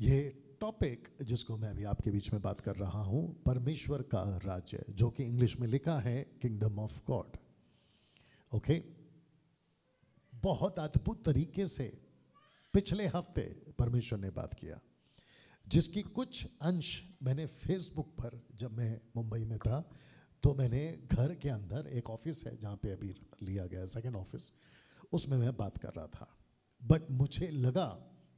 ये टॉपिक जिसको मैं अभी आपके बीच में बात कर रहा हूँ, परमेश्वर का राज्य, जो कि इंग्लिश में लिखा है किंगडम ऑफ गॉड। ओके, बहुत अद्भुत तरीके से पिछले हफ्ते परमेश्वर ने बात किया, जिसकी कुछ अंश मैंने फेसबुक पर, जब मैं मुंबई में था तो मैंने घर के अंदर एक ऑफिस है जहाँ पे अभी लिया गया सेकंड ऑफिस, उसमें मैं बात कर रहा था। बट मुझे लगा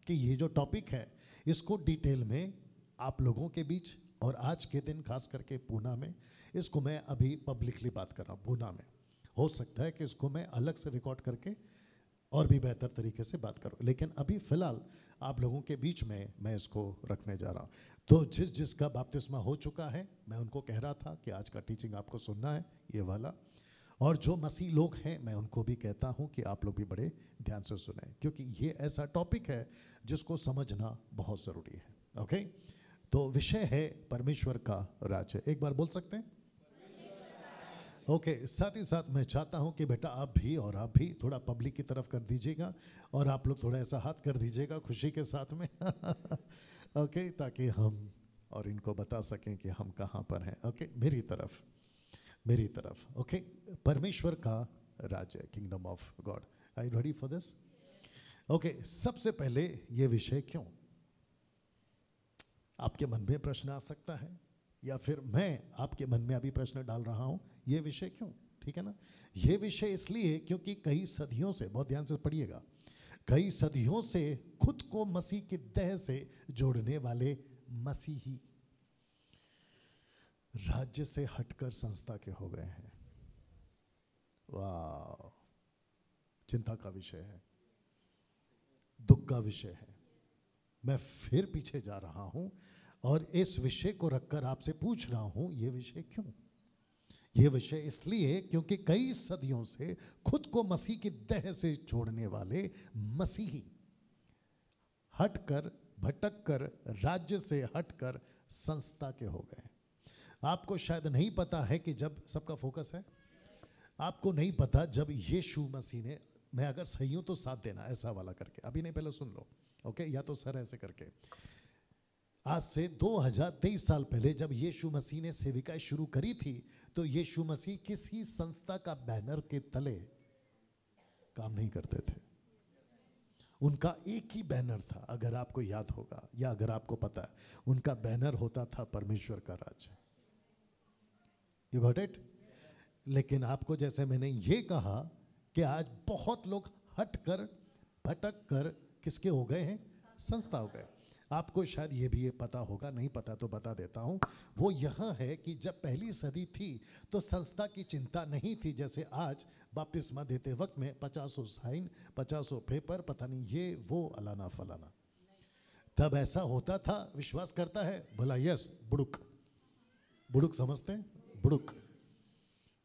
कि ये जो टॉपिक है इसको डिटेल में आप लोगों के बीच, और आज के दिन खास करके पूना में, इसको मैं अभी पब्लिकली बात कर रहा हूँ पूना में। हो सकता है कि इसको मैं अलग से रिकॉर्ड करके और भी बेहतर तरीके से बात करूँ, लेकिन अभी फ़िलहाल आप लोगों के बीच में मैं इसको रखने जा रहा हूँ। तो जिसका बपतिस्मा हो चुका है, मैं उनको कह रहा था कि आज का टीचिंग आपको सुनना है ये वाला, और जो मसीह लोग हैं मैं उनको भी कहता हूँ कि आप लोग भी बड़े ध्यान से सुने, क्योंकि ये ऐसा टॉपिक है जिसको समझना बहुत ज़रूरी है। ओके, तो विषय है परमेश्वर का राज्य। एक बार बोल सकते हैं? ओके, साथ ही साथ मैं चाहता हूं कि बेटा आप भी थोड़ा पब्लिक की तरफ कर दीजिएगा, और आप लोग थोड़ा ऐसा हाथ कर दीजिएगा खुशी के साथ में ओके, ताकि हम और इनको बता सकें कि हम कहाँ पर हैं। ओके, मेरी तरफ। ओके, परमेश्वर का राज्य, kingdom of God. Are you ready for this? Okay, सबसे पहले ये विषय क्यों, आपके मन में प्रश्न आ सकता है, या फिर मैं आपके मन में अभी प्रश्न डाल रहा हूं, ये विषय क्यों? ठीक है ना? ये विषय इसलिए क्योंकि कई सदियों से, बहुत ध्यान से पढ़िएगा, कई सदियों से खुद को मसीह की देह से जोड़ने वाले मसीही राज्य से हटकर संस्था के हो गए हैं। वाह, चिंता का विषय है, दुख का विषय है। मैं फिर पीछे जा रहा हूं और इस विषय को रखकर आपसे पूछ रहा हूं, ये विषय क्यों? ये विषय इसलिए क्योंकि कई सदियों से खुद को मसीह की देह से जोड़ने वाले मसीही हटकर, भटककर, राज्य से हटकर संस्था के हो गए। आपको शायद नहीं पता है कि जब, सबका फोकस है, आपको नहीं पता जब यीशु मसीह ने, मैं अगर सही हूं तो साथ देना, ऐसा वाला करके, अभी नहीं पहले सुन लो। ओके, या तो सर ऐसे करके, आज से 2023 साल पहले जब यीशु मसीह ने सेविकाएं शुरू करी थी, तो यीशु मसीह किसी संस्था का बैनर के तले काम नहीं करते थे। उनका एक ही बैनर था, अगर आपको याद होगा या अगर आपको पता है, उनका बैनर होता था परमेश्वर का राज्य। You got it? लेकिन आपको, जैसे मैंने ये कहा कि आज बहुत लोग हटकर, भटक कर किसके हो गए हैं? संस्था हो गए। आपको शायद ये भी पता होगा, नहीं पता तो बता देता हूँ। वो यहाँ है कि जब पहली सदी थी तो संस्था की चिंता नहीं थी, जैसे आज बपतिस्मा देते वक्त में 50 साइन, 50 पेपर, पता नहीं ये वो अलाना फलाना। तब ऐसा होता था, विश्वास करता है भला? यस, बुड़ुक, बुड़ुक समझते हैं? बुड़ुक,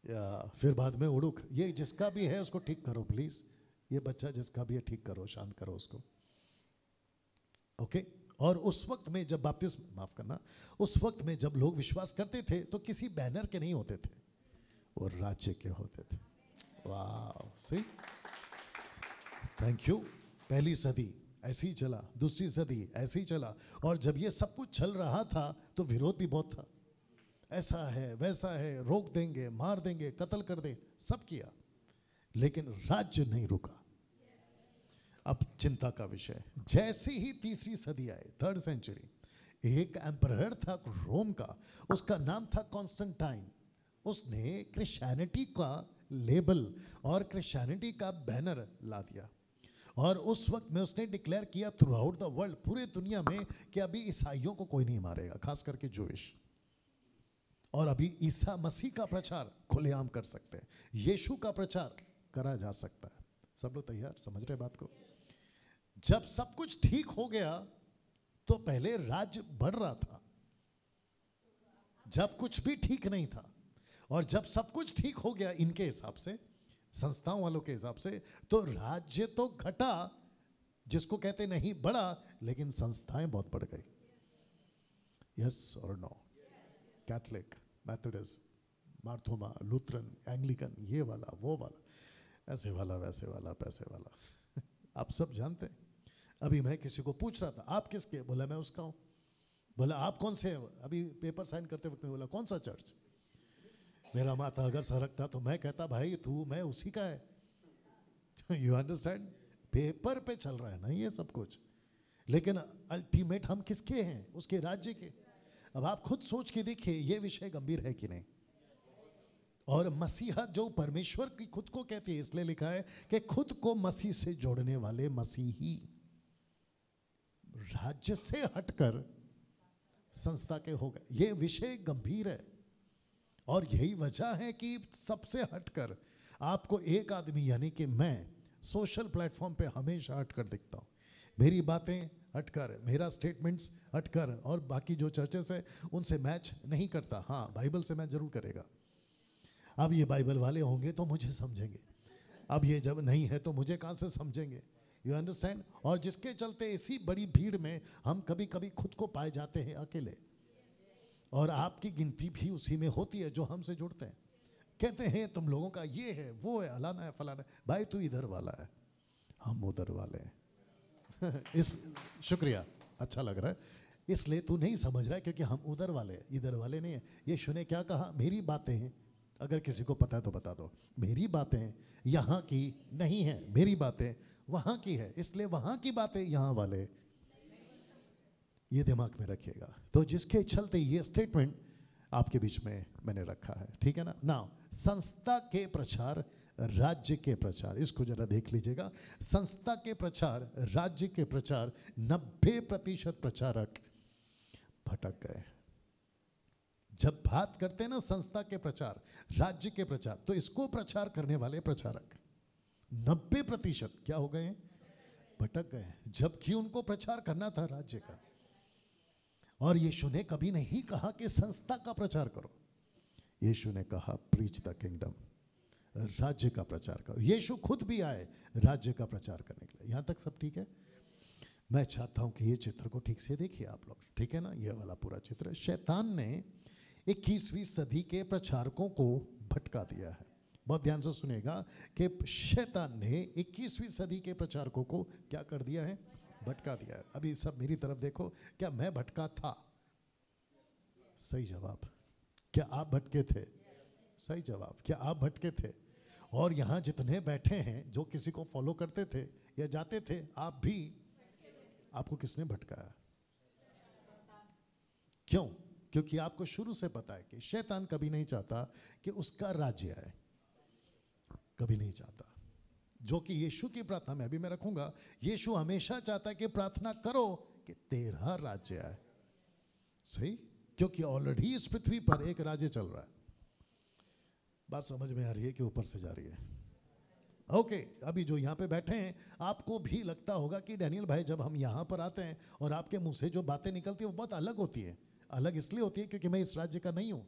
या फिर बाद में उड़ुक। ये जिसका भी है उसको ठीक करो प्लीज, ये बच्चा जिसका भी है ठीक करो, शांत करो उसको। ओके, और उस वक्त में जब बपतिस्मा, माफ करना, उस वक्त में जब लोग विश्वास करते थे तो किसी बैनर के नहीं होते थे, वो राज्य के होते थे। वाह, सी, थैंक यू। पहली सदी ऐसे ही चला, दूसरी सदी ऐसे ही चला, और जब ये सब कुछ चल रहा था तो विरोध भी बहुत था। ऐसा है, वैसा है, रोक देंगे, मार देंगे, कत्ल कर दे, सब किया, लेकिन राज्य नहीं रुका। अब चिंता का विषय, जैसे ही तीसरी सदी आई, 3rd सेंचुरी, एक एम्परर था रोम का, उसका नाम था कॉन्स्टेंटाइन। उसने क्रिश्चियनिटी का लेबल और क्रिश्चियनिटी का बैनर ला दिया, और उस वक्त में उसने डिक्लेयर किया थ्रू आउट द वर्ल्ड, पूरे दुनिया में, कि अभी ईसाइयों को कोई नहीं मारेगा, खास करके जूइश, और अभी ईसा मसीह का प्रचार खुलेआम कर सकते हैं, यीशु का प्रचार करा जा सकता है। सब लोग तैयार, समझ रहे बात को? जब सब कुछ ठीक हो गया तो पहले राज्य बढ़ रहा था, जब कुछ भी ठीक नहीं था, और जब सब कुछ ठीक हो गया इनके हिसाब से, संस्थाओं वालों के हिसाब से, तो राज्य तो घटा, जिसको कहते नहीं बढ़ा, लेकिन संस्थाएं बहुत बढ़ गई। यस और no? Catholic, Methodist, Mar Thoma, Lutheran, Anglican, ये वाला, वो वाला, ऐसे वाला, वैसे वाला, पैसे वाला आप सब जानते हैं। अभी मैं किसी को पूछ रहा था आप किसके, बोला मैं उसका हूँ। बोला आप कौन से हैं? अभी पेपर साइन करते वक्त में बोला कौन सा चर्च। मेरा माथा अगर सरकता तो मैं कहता भाई तू मैं उसी का है। यू अंडरस्टैंड, पेपर पे चल रहा है ना ये सब कुछ, लेकिन अल्टीमेट हम किसके हैं? उसके राज्य के। अब आप खुद सोच के देखिए ये विषय गंभीर है कि नहीं। और मसीहा जो परमेश्वर की खुद को कहती है, इसलिए लिखा है कि खुद को मसीह से जोड़ने वाले मसीही राज्य से हटकर संस्था के हो गए। ये विषय गंभीर है और यही वजह है कि सबसे हटकर आपको एक आदमी यानी कि मैं सोशल प्लेटफॉर्म पे हमेशा हटकर दिखता हूँ। मेरी बातें हटकर, मेरा स्टेटमेंट्स हटकर, और बाकी जो चर्चेस है उनसे मैच नहीं करता। हाँ, बाइबल से मैच जरूर करेगा। अब ये बाइबल वाले होंगे तो मुझे समझेंगे, अब ये जब नहीं है तो मुझे कहाँ से समझेंगे। You understand. और जिसके चलते इसी बड़ी भीड़ में हम कभी कभी खुद को पाए जाते हैं अकेले, और आपकी गिनती भी उसी में होती है जो हमसे जुड़ते हैं। कहते हैं तुम लोगों का ये है वो है अलाना है फलाना है। भाई तू इधर वाला है, हम उधर वाले हैं। इस शुक्रिया, अच्छा लग रहा है। इसलिए तू नहीं समझ रहा है क्योंकि हम उधर वाले हैं, इधर वाले नहीं है। यीशु ने क्या कहा? मेरी बातें हैं, अगर किसी को पता है तो बता दो, मेरी बातें यहाँ की नहीं है, मेरी बातें वहाँ की है, इसलिए वहाँ की बातें यहाँ वाले। ये दिमाग में रखिएगा। तो जिसके चलते ये स्टेटमेंट आपके बीच में मैंने रखा है, ठीक है ना। नाउ संस्था के प्रचार, राज्य के प्रचार, इसको जरा देख लीजिएगा। संस्था के प्रचार, राज्य के प्रचार, 90% प्रचारक भटक गए। जब बात करते हैं ना संस्था के प्रचार, राज्य के प्रचार, तो इसको प्रचार करने वाले प्रचारक 90% क्या हो गए? भटक गए। जबकि उनको प्रचार करना था राज्य का। और यीशु ने कभी नहीं कहा कि संस्था का प्रचार करो, यीशु ने कहा प्रीच द किंगडम, राज्य का प्रचार करो। यीशु खुद भी आए राज्य का प्रचार करने के लिए। यहां तक सब ठीक है? मैं चाहता हूं कि ये चित्र को ठीक से देखिए आप लोग, ठीक है ना। ये वाला पूरा चित्र, शैतान ने 21वीं सदी के प्रचारकों को भटका दिया है। बहुत ध्यान से सुनेगा कि शैतान ने 21वीं सदी के प्रचारकों को क्या कर दिया है? भटका दिया है। अभी सब मेरी तरफ देखो, क्या मैं भटका था? सही जवाब। क्या आप भटके थे? सही जवाब। क्या आप भटके थे? और यहां जितने बैठे हैं जो किसी को फॉलो करते थे या जाते थे, आप भी, आपको किसने भटकाया? क्यों? क्योंकि आपको शुरू से पता है कि शैतान कभी नहीं चाहता कि उसका राज्य आए, कभी नहीं चाहता। जो कि यीशु की प्रार्थना में अभी मैं रखूंगा, यीशु हमेशा चाहता है कि प्रार्थना करो कि तेरा राज्य आए। सही, क्योंकि ऑलरेडी इस पृथ्वी पर एक राज्य चल रहा है। बात समझ में आ रही है कि ऊपर से जा रही है? ओके, अभी जो यहाँ पे बैठे हैं आपको भी लगता होगा कि डैनियल भाई जब हम यहाँ पर आते हैं और आपके मुंह से जो बातें निकलती है वो बहुत अलग होती है। अलग इसलिए होती है क्योंकि मैं इस राज्य का नहीं हूं।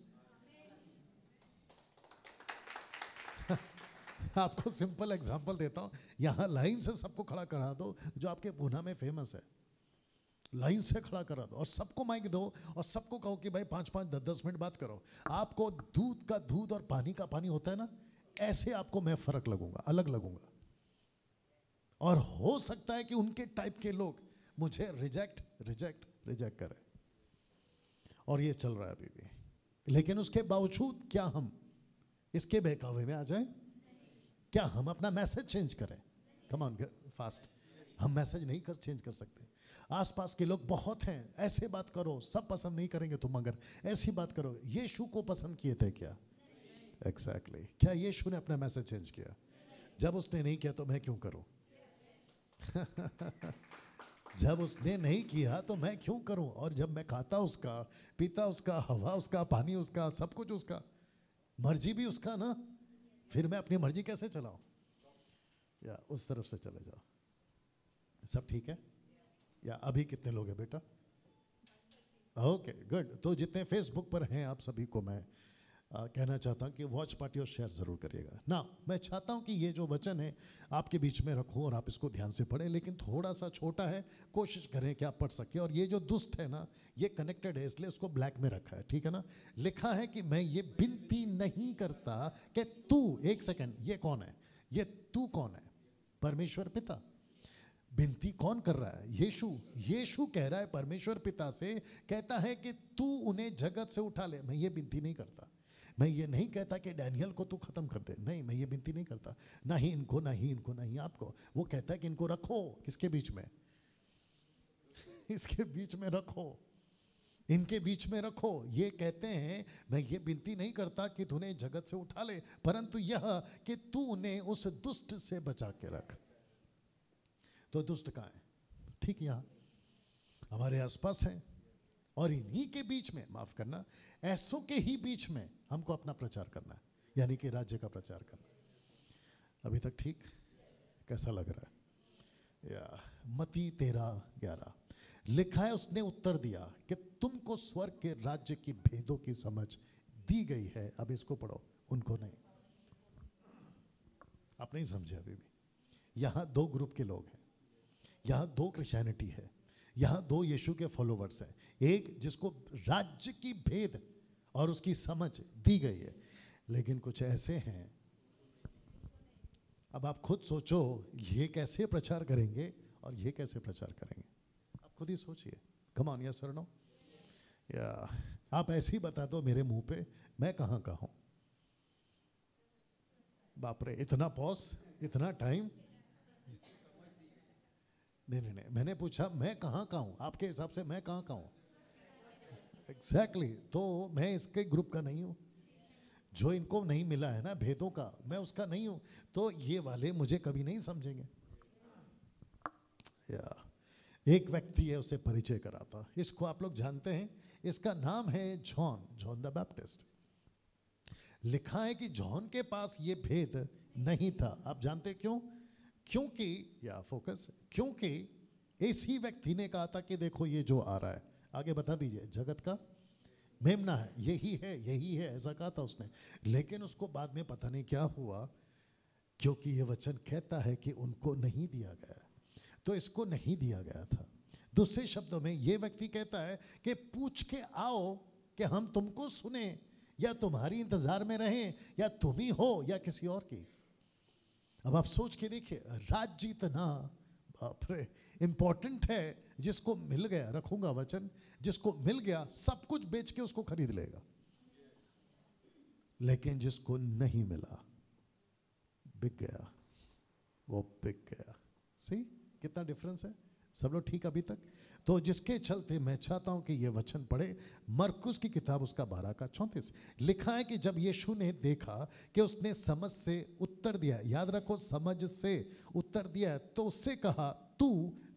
आपको सिंपल एग्जांपल देता हूं, यहां लाइन से सबको खड़ा करा दो जो आपके पूना में फेमस है, लाइन से खड़ा करा दो और सबको माइक दो और सबको कहो कि भाई 5-5, 10-10 मिनट बात करो। आपको दूध का दूध और पानी का पानी होता है ना, ऐसे आपको मैं फर्क लगूंगा, अलग लगूंगा। और हो सकता है कि उनके टाइप के लोग मुझे रिजेक्ट रिजेक्ट रिजेक्ट करें, और ये चल रहा है अभी भी। लेकिन उसके बावजूद क्या हम इसके बहकावे में आ जाएं? क्या हम अपना मैसेज चेंज करें? Come on fast. हम मैसेज नहीं चेंज कर सकते। आसपास के लोग बहुत हैं, ऐसे बात करो, सब पसंद नहीं करेंगे तुम, मगर ऐसी बात करो। यीशु को पसंद किए थे क्या? एग्जैक्टली। क्या यीशु ने अपना मैसेज चेंज किया? जब उसने नहीं किया तो मैं क्यों करूं? जब उसने नहीं किया तो मैं क्यों करूं? और जब मैं खाता उसका, पीता उसका, हवा उसका, पानी उसका, सब कुछ उसका, मर्जी भी उसका ना, फिर मैं अपनी मर्जी कैसे चलाऊं? या उस तरफ से चले जाओ। सब ठीक है? या अभी कितने लोग हैं बेटा? Okay good. तो जितने फेसबुक पर हैं आप सभी को मैं कहना चाहता हूं कि वॉच पार्टी और शेयर जरूर करिएगा ना। मैं चाहता हूं कि ये जो वचन है आपके बीच में रखूं और आप इसको ध्यान से पढ़ें, लेकिन थोड़ा सा छोटा है, कोशिश करें कि आप पढ़ सकें। और ये जो दुष्ट है ना, ये कनेक्टेड है, इसलिए उसको ब्लैक में रखा है, ठीक है ना। लिखा है कि मैं ये विनती नहीं करता कि तू, एक सेकंड, ये कौन है? ये तू कौन है? परमेश्वर पिता। विनती कौन कर रहा है? यीशु। यीशु कह रहा है परमेश्वर पिता से, कहता है कि तू उन्हें जगत से उठा ले। मैं ये विनती नहीं करता, मैं ये नहीं कहता कि डैनियल को तू खत्म कर दे, नहीं, मैं ये विनती नहीं करता, ना ही इनको, ना ही इनको, ना ही आपको। वो कहता है कि इनको रखो। किसके बीच में? इसके बीच में रखो, इनके बीच में रखो। ये कहते हैं मैं ये विनती नहीं करता कि तू उन्हें जगत से उठा ले, परंतु यह कि तू उन्हें उस दुष्ट से बचा के रख। तो दुष्ट कहाँ है? ठीक यहाँ हमारे आसपास है, और इन्हीं के बीच में, माफ करना, ऐसों के ही बीच में हमको अपना प्रचार करना है, यानी कि राज्य का प्रचार करना। अभी तक ठीक? कैसा लग रहा है? या मत्ती 13:11 लिखा है, उसने उत्तर दिया कि तुमको स्वर्ग के राज्य की भेदों की समझ दी गई है। अब इसको पढ़ो, उनको नहीं। आप नहीं समझे अभी भी। यहां दो ग्रुप के लोग हैं, यहां दो क्रिश्चियनिटी है, यहां दो यीशु के फॉलोवर्स हैं। एक जिसको राज्य की भेद और उसकी समझ दी गई है, लेकिन कुछ ऐसे हैं, अब आप खुद सोचो, ये कैसे प्रचार करेंगे और ये कैसे प्रचार करेंगे? आप खुद ही सोचिए। कम ऑन, यस और नो? या आप ऐसे ही बता दो मेरे मुंह पे, मैं कहाँ का हूं? बाप रे, इतना पॉज, इतना टाइम। नहीं, मैंने पूछा मैं कहाँ का हूँ, आपके हिसाब से मैं कहाँ का हूँ? एग्जैक्टली। तो मैं इसके ग्रुप का नहीं हूँ, जो इनको नहीं मिला है ना भेदों का, मैं उसका नहीं हूँ। तो ये वाले मुझे कभी नहीं समझेंगे। या एक व्यक्ति है, उसे परिचय कराता, इसको आप लोग जानते हैं, इसका नाम है जॉन द बैप्टिस्ट। लिखा है कि जॉन के पास ये भेद नहीं था। आप जानते क्यों? क्योंकि, या फोकस, क्योंकि इसी व्यक्ति ने कहा था कि देखो ये जो आ रहा है, आगे बता दीजिए, जगत का मेमना है, यही है, यही है, ऐसा कहा था उसने। लेकिन उसको बाद में पता नहीं क्या हुआ, क्योंकि ये वचन कहता है कि उनको नहीं दिया गया, तो इसको नहीं दिया गया था। दूसरे शब्दों में ये व्यक्ति कहता है कि पूछ के आओ कि हम तुमको सुने, या तुम्हारी इंतजार में रहें, या तुम ही हो या किसी और की। अब आप सोच के देखिए, राज्य इतना, बाप रे, इंपॉर्टेंट है। जिसको मिल गया, रखूंगा वचन, जिसको मिल गया सब कुछ बेच के उसको खरीद लेगा, लेकिन जिसको नहीं मिला, बिक गया, वो बिक गया। सी कितना डिफरेंस है? सब लोग ठीक अभी तक? तो जिसके चलते मैं चाहता हूं कि ये वचन पढ़े, मरकुस की किताब उसका 12:34 लिखा है कि जब यीशु ने देखा कि उसने समझ से उत्तर दिया, याद रखो, समझ से उत्तर दिया, तो उससे कहा तू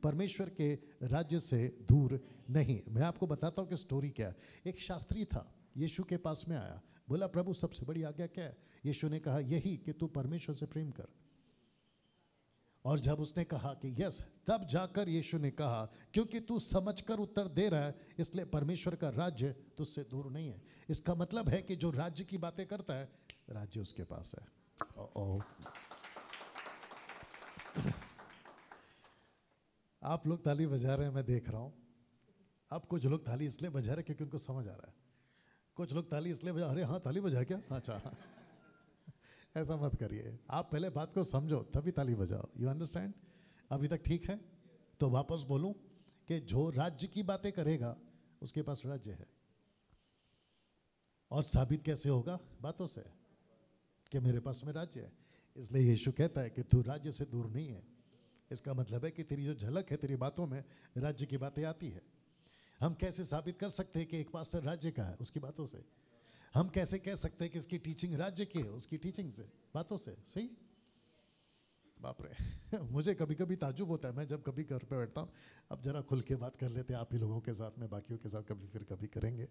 परमेश्वर के राज्य से दूर नहीं। मैं आपको बताता हूं कि स्टोरी क्या है। एक शास्त्री था, यीशु के पास में आया, बोला प्रभु सबसे बड़ी आज्ञा क्या है? यीशु ने कहा यही कि तू परमेश्वर से प्रेम कर। और जब उसने कहा कि यस, तब जाकर यीशु ने कहा क्योंकि तू समझकर उत्तर दे रहा है, इसलिए परमेश्वर का राज्य तुझसे दूर नहीं है। इसका मतलब है कि जो राज्य की बातें करता है, राज्य उसके पास है। आप लोग ताली बजा रहे हैं, मैं देख रहा हूं। अब कुछ लोग ताली इसलिए बजा रहे हैं क्योंकि उनको समझ आ रहा है, कुछ लोग ताली इसलिए बजा, अरे हाँ ताली बजा क्या, अच्छा हाँ। ऐसा मत करिए, आप पहले बात को समझो तभी ताली बजाओ। You understand? अभी तक ठीक है? तो वापस बोलूं कि जो राज्य की बातें करेगा उसके पास राज्य है। और साबित कैसे होगा? बातों से, कि मेरे पास में राज्य है। इसलिए यीशु कहता है कि तू राज्य से दूर नहीं है। इसका मतलब है कि तेरी जो झलक है, तेरी बातों में राज्य की बातें आती है। हम कैसे साबित कर सकते हैं कि एक पास्टर राज्य का है? उसकी बातों से। हम कैसे कह सकते हैं कि इसकी टीचिंग राज्य की है? उसकी टीचिंग से, बातों से। सही? बाप रे मुझे कभी कभी ताज्जुब होता है, मैं जब कभी घर पे बैठता हूँ, अब जरा खुल के बात कर लेते हैं आप ही लोगों के साथ में, बाकियों के साथ कभी फिर कभी करेंगे।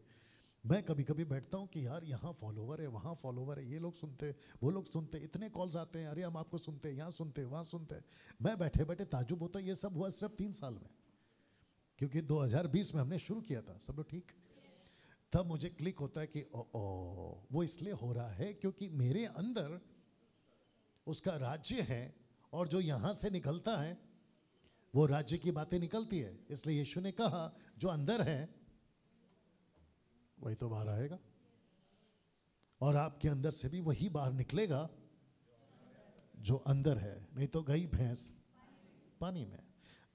मैं कभी कभी बैठता हूँ कि यार यहाँ फॉलोवर है, वहाँ फॉलोवर है, ये लोग सुनते, वो लोग सुनते, इतने कॉल्स आते हैं, अरे हम आपको सुनते हैं, यहाँ सुनते हैं, वहाँ सुनते हैं। मैं बैठे बैठे ताज्जुब होता है। ये सब हुआ सिर्फ 3 साल में, क्योंकि 2020 में हमने शुरू किया था। सब लोग ठीक? तब मुझे क्लिक होता है कि वो इसलिए हो रहा है क्योंकि मेरे अंदर उसका राज्य है, और जो यहां से निकलता है वो राज्य की बातें निकलती है। इसलिए यीशु ने कहा जो अंदर है वही तो बाहर आएगा, और आपके अंदर से भी वही बाहर निकलेगा जो अंदर है। नहीं तो गई भैंस पानी में।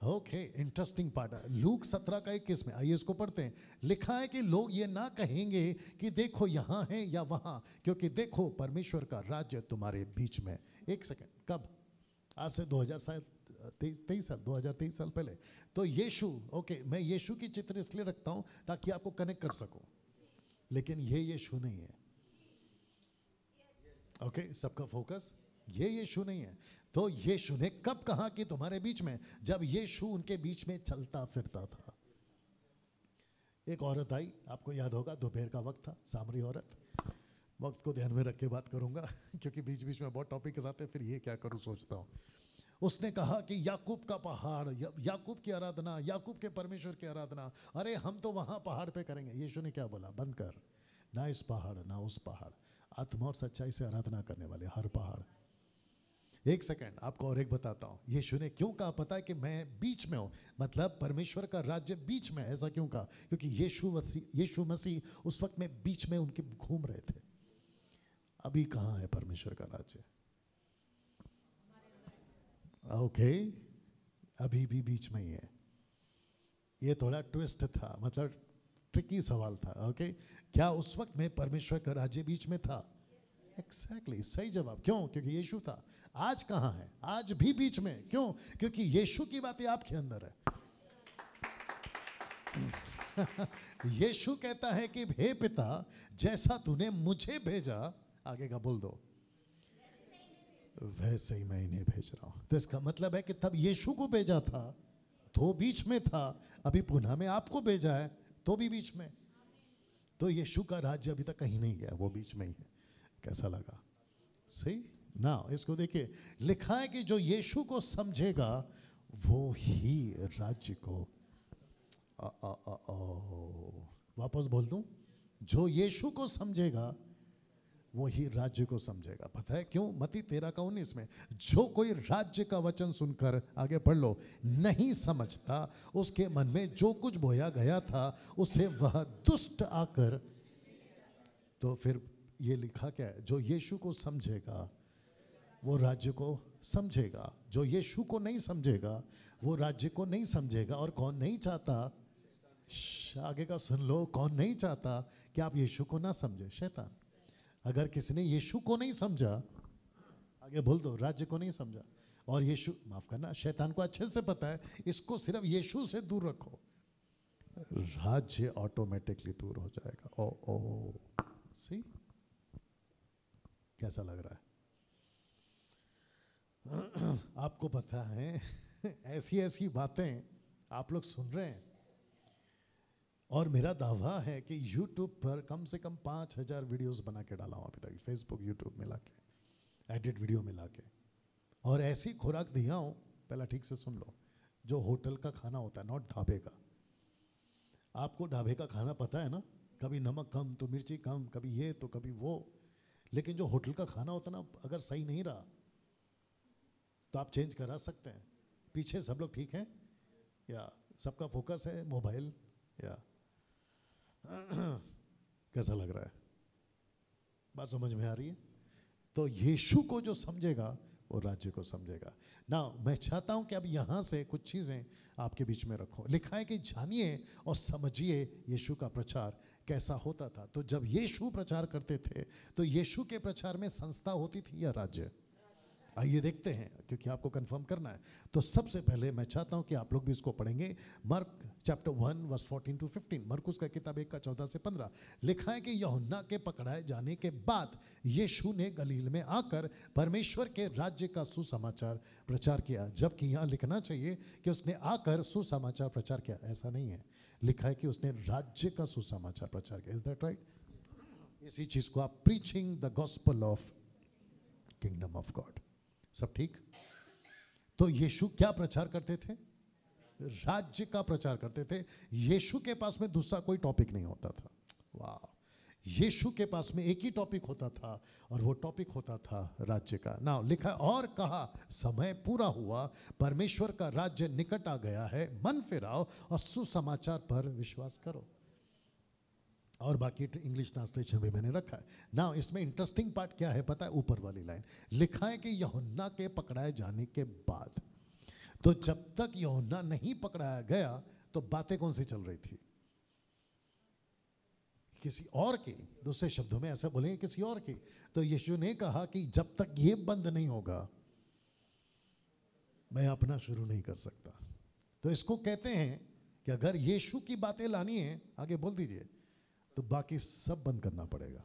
ओके, इंटरेस्टिंग पार्ट है लूक 17 का 21 में। आइए इसको पढ़ते हैं। लिखा है कि लोग ये ना कहेंगे कि देखो यहाँ है या वहाँ, क्योंकि देखो परमेश्वर का राज्य तुम्हारे बीच में। एक सेकंड, कब? आज से 2023 साल पहले। तो यीशु, ओके, मैं यीशु की चित्र इसलिए रखता हूँ ताकि आपको कनेक्ट कर सकूं, लेकिन ये यीशु नहीं है। ओके, सबका फोकस, ये यीशु नहीं है। तो यीशु ने कब कहा कि तुम्हारे बीच में? जब यीशु उनके बीच में चलता फिरता था। एक औरत आई, आपको याद होगा, दोपहर का वक्त था, सामरी औरत। वक्त को ध्यान में रख के बात करूंगा क्योंकि बीच बीच में बहुत टॉपिक आते हैं, फिर ये क्या करूं सोचता हूं। उसने कहा कि याकूब का पहाड़, याकूब की आराधना, याकूब के परमेश्वर की आराधना, अरे हम तो वहां पहाड़ पे करेंगे। यीशु ने क्या बोला? बंद कर, ना इस पहाड़ ना उस पहाड़, आत्मा और सच्चाई से आराधना करने वाले हर पहाड़। एक सेकंड, आपको और एक बताता हूं। यीशु ने क्यों कहा पता है? कि मैं बीच में हूं, मतलब परमेश्वर का राज्य बीच में। ऐसा क्यों कहा? क्योंकि यीशु मसीह उस वक्त में बीच में उनके घूम रहे थे। अभी कहां है परमेश्वर का राज्य? ओके, अभी भी बीच में ही है। ये थोड़ा ट्विस्ट था, मतलब ट्रिकी सवाल था। ओके, क्या उस वक्त में परमेश्वर का राज्य बीच में था? एग्जैक्टली, सही जवाब। क्यों? क्योंकि यीशु था। आज कहां है? आज भी बीच में। क्यों? क्योंकि यीशु की बातें आपके अंदर है। यीशु कहता है कि हे पिता, जैसा तूने मुझे भेजा, आगे का बोल दो, वैसे ही मैं इन्हें भेज रहा हूं। तो इसका मतलब है कि तब यीशु को भेजा था तो बीच में था, अभी पुनः में आपको भेजा है तो भी बीच में। तो यीशु का राज्य अभी तक कहीं नहीं गया, वो बीच में ही है। कैसा लगा? सही ना? इसको देखिए, लिखा है कि जो यीशु को समझेगा वो ही राज्य को वापस बोल दूं, जो यीशु को समझेगा वो ही राज्य को समझेगा। पता है क्यों? मत्ती 13:19 में, जो कोई राज्य का वचन सुनकर, आगे पढ़ लो, नहीं समझता, उसके मन में जो कुछ बोया गया था उसे वह दुष्ट आकर। तो फिर ये लिखा क्या है? जो यीशु को समझेगा वो राज्य को समझेगा, जो यीशु को नहीं समझेगा वो राज्य को नहीं समझेगा। और कौन नहीं चाहता? आगे का सुन लो, कौन नहीं चाहता कि आप यीशु को ना समझे? शैतान। अगर किसी ने यीशु को नहीं समझा, आगे बोल दो, राज्य को नहीं समझा। और यीशु, माफ करना, शैतान को अच्छे से पता है इसको सिर्फ यीशु से दूर रखो, राज्य ऑटोमेटिकली दूर हो जाएगा। ओ ओ, सी कैसा लग रहा है? आपको पता है ऐसी ऐसी बातें आप लोग सुन रहे हैं, और मेरा दावा है कि YouTube पर कम से कम 5000 वीडियोस बना के डाला हूँ अभी तक, फेसबुक YouTube मिला के, एडिट वीडियो मिला के, और ऐसी खुराक दिया हूँ। पहला ठीक से सुन लो, जो होटल का खाना होता है, नॉट ढाबे का। आपको ढाबे का खाना पता है ना, कभी नमक कम तो मिर्ची कम, कभी ये तो कभी वो। लेकिन जो होटल का खाना होता है ना, अगर सही नहीं रहा तो आप चेंज करा सकते हैं। पीछे सब लोग ठीक हैं या सबका फोकस है मोबाइल या कैसा लग रहा है? बात समझ में आ रही है? तो यीशु को जो समझेगा वो राज्य को समझेगा ना। मैं चाहता हूं कि अब यहां से कुछ चीजें आपके बीच में रखो। लिखा है कि जानिए और समझिए यीशु का प्रचार कैसा होता था। तो जब यीशु प्रचार करते थे तो यीशु के प्रचार में संस्था होती थी या राज्य? आइए देखते हैं, क्योंकि आपको कंफर्म करना है। तो सबसे पहले मैं चाहता हूं कि आप लोग भी इसको पढ़ेंगे। मार्क चैप्टर 1 वर्स 14 to 15, मरकुस का किताब 1 का 14 से 15। लिखा है कि यूहन्ना के पकड़ाए जाने के बाद यीशु ने गलील में आकर परमेश्वर के राज्य का सुसमाचार प्रचार किया। जबकि यहाँ लिखना चाहिए कि उसने आकर सुसमाचार प्रचार किया, ऐसा नहीं है। लिखा है कि उसने राज्य का सुसमाचार प्रचार किया। Is that right? इसी चीज को आप preaching the gospel of kingdom of God, सब ठीक? तो यीशु क्या प्रचार करते थे? राज्य का प्रचार करते थे। यीशु के पास में दूसरा कोई टॉपिक नहीं होता था। वाह! यीशु के पास में एक ही टॉपिक होता था और वो टॉपिक होता था राज्य का। नाउ लिखा और कहा, समय पूरा हुआ, परमेश्वर का राज्य निकट आ गया है, मन फिराओ और सुसमाचार पर विश्वास करो। और बाकी इंग्लिश ट्रांसलेशन भी मैंने रखा है ना। इसमें इंटरेस्टिंग पार्ट क्या है पता है? ऊपर वाली लाइन लिखा है कि यूहन्ना के पकड़ाए जाने के बाद तो जब तक यूहन्ना नहीं पकड़ाया गया तो बातें कौन सी चल रही थी? किसी और की। दूसरे शब्दों में ऐसा बोलेंगे किसी और की। तो यीशु ने कहा कि जब तक ये बंद नहीं होगा मैं अपना शुरू नहीं कर सकता। तो इसको कहते हैं कि अगर यीशु की बातें लानी है, आगे बोल दीजिए, तो बाकी सब बंद करना पड़ेगा।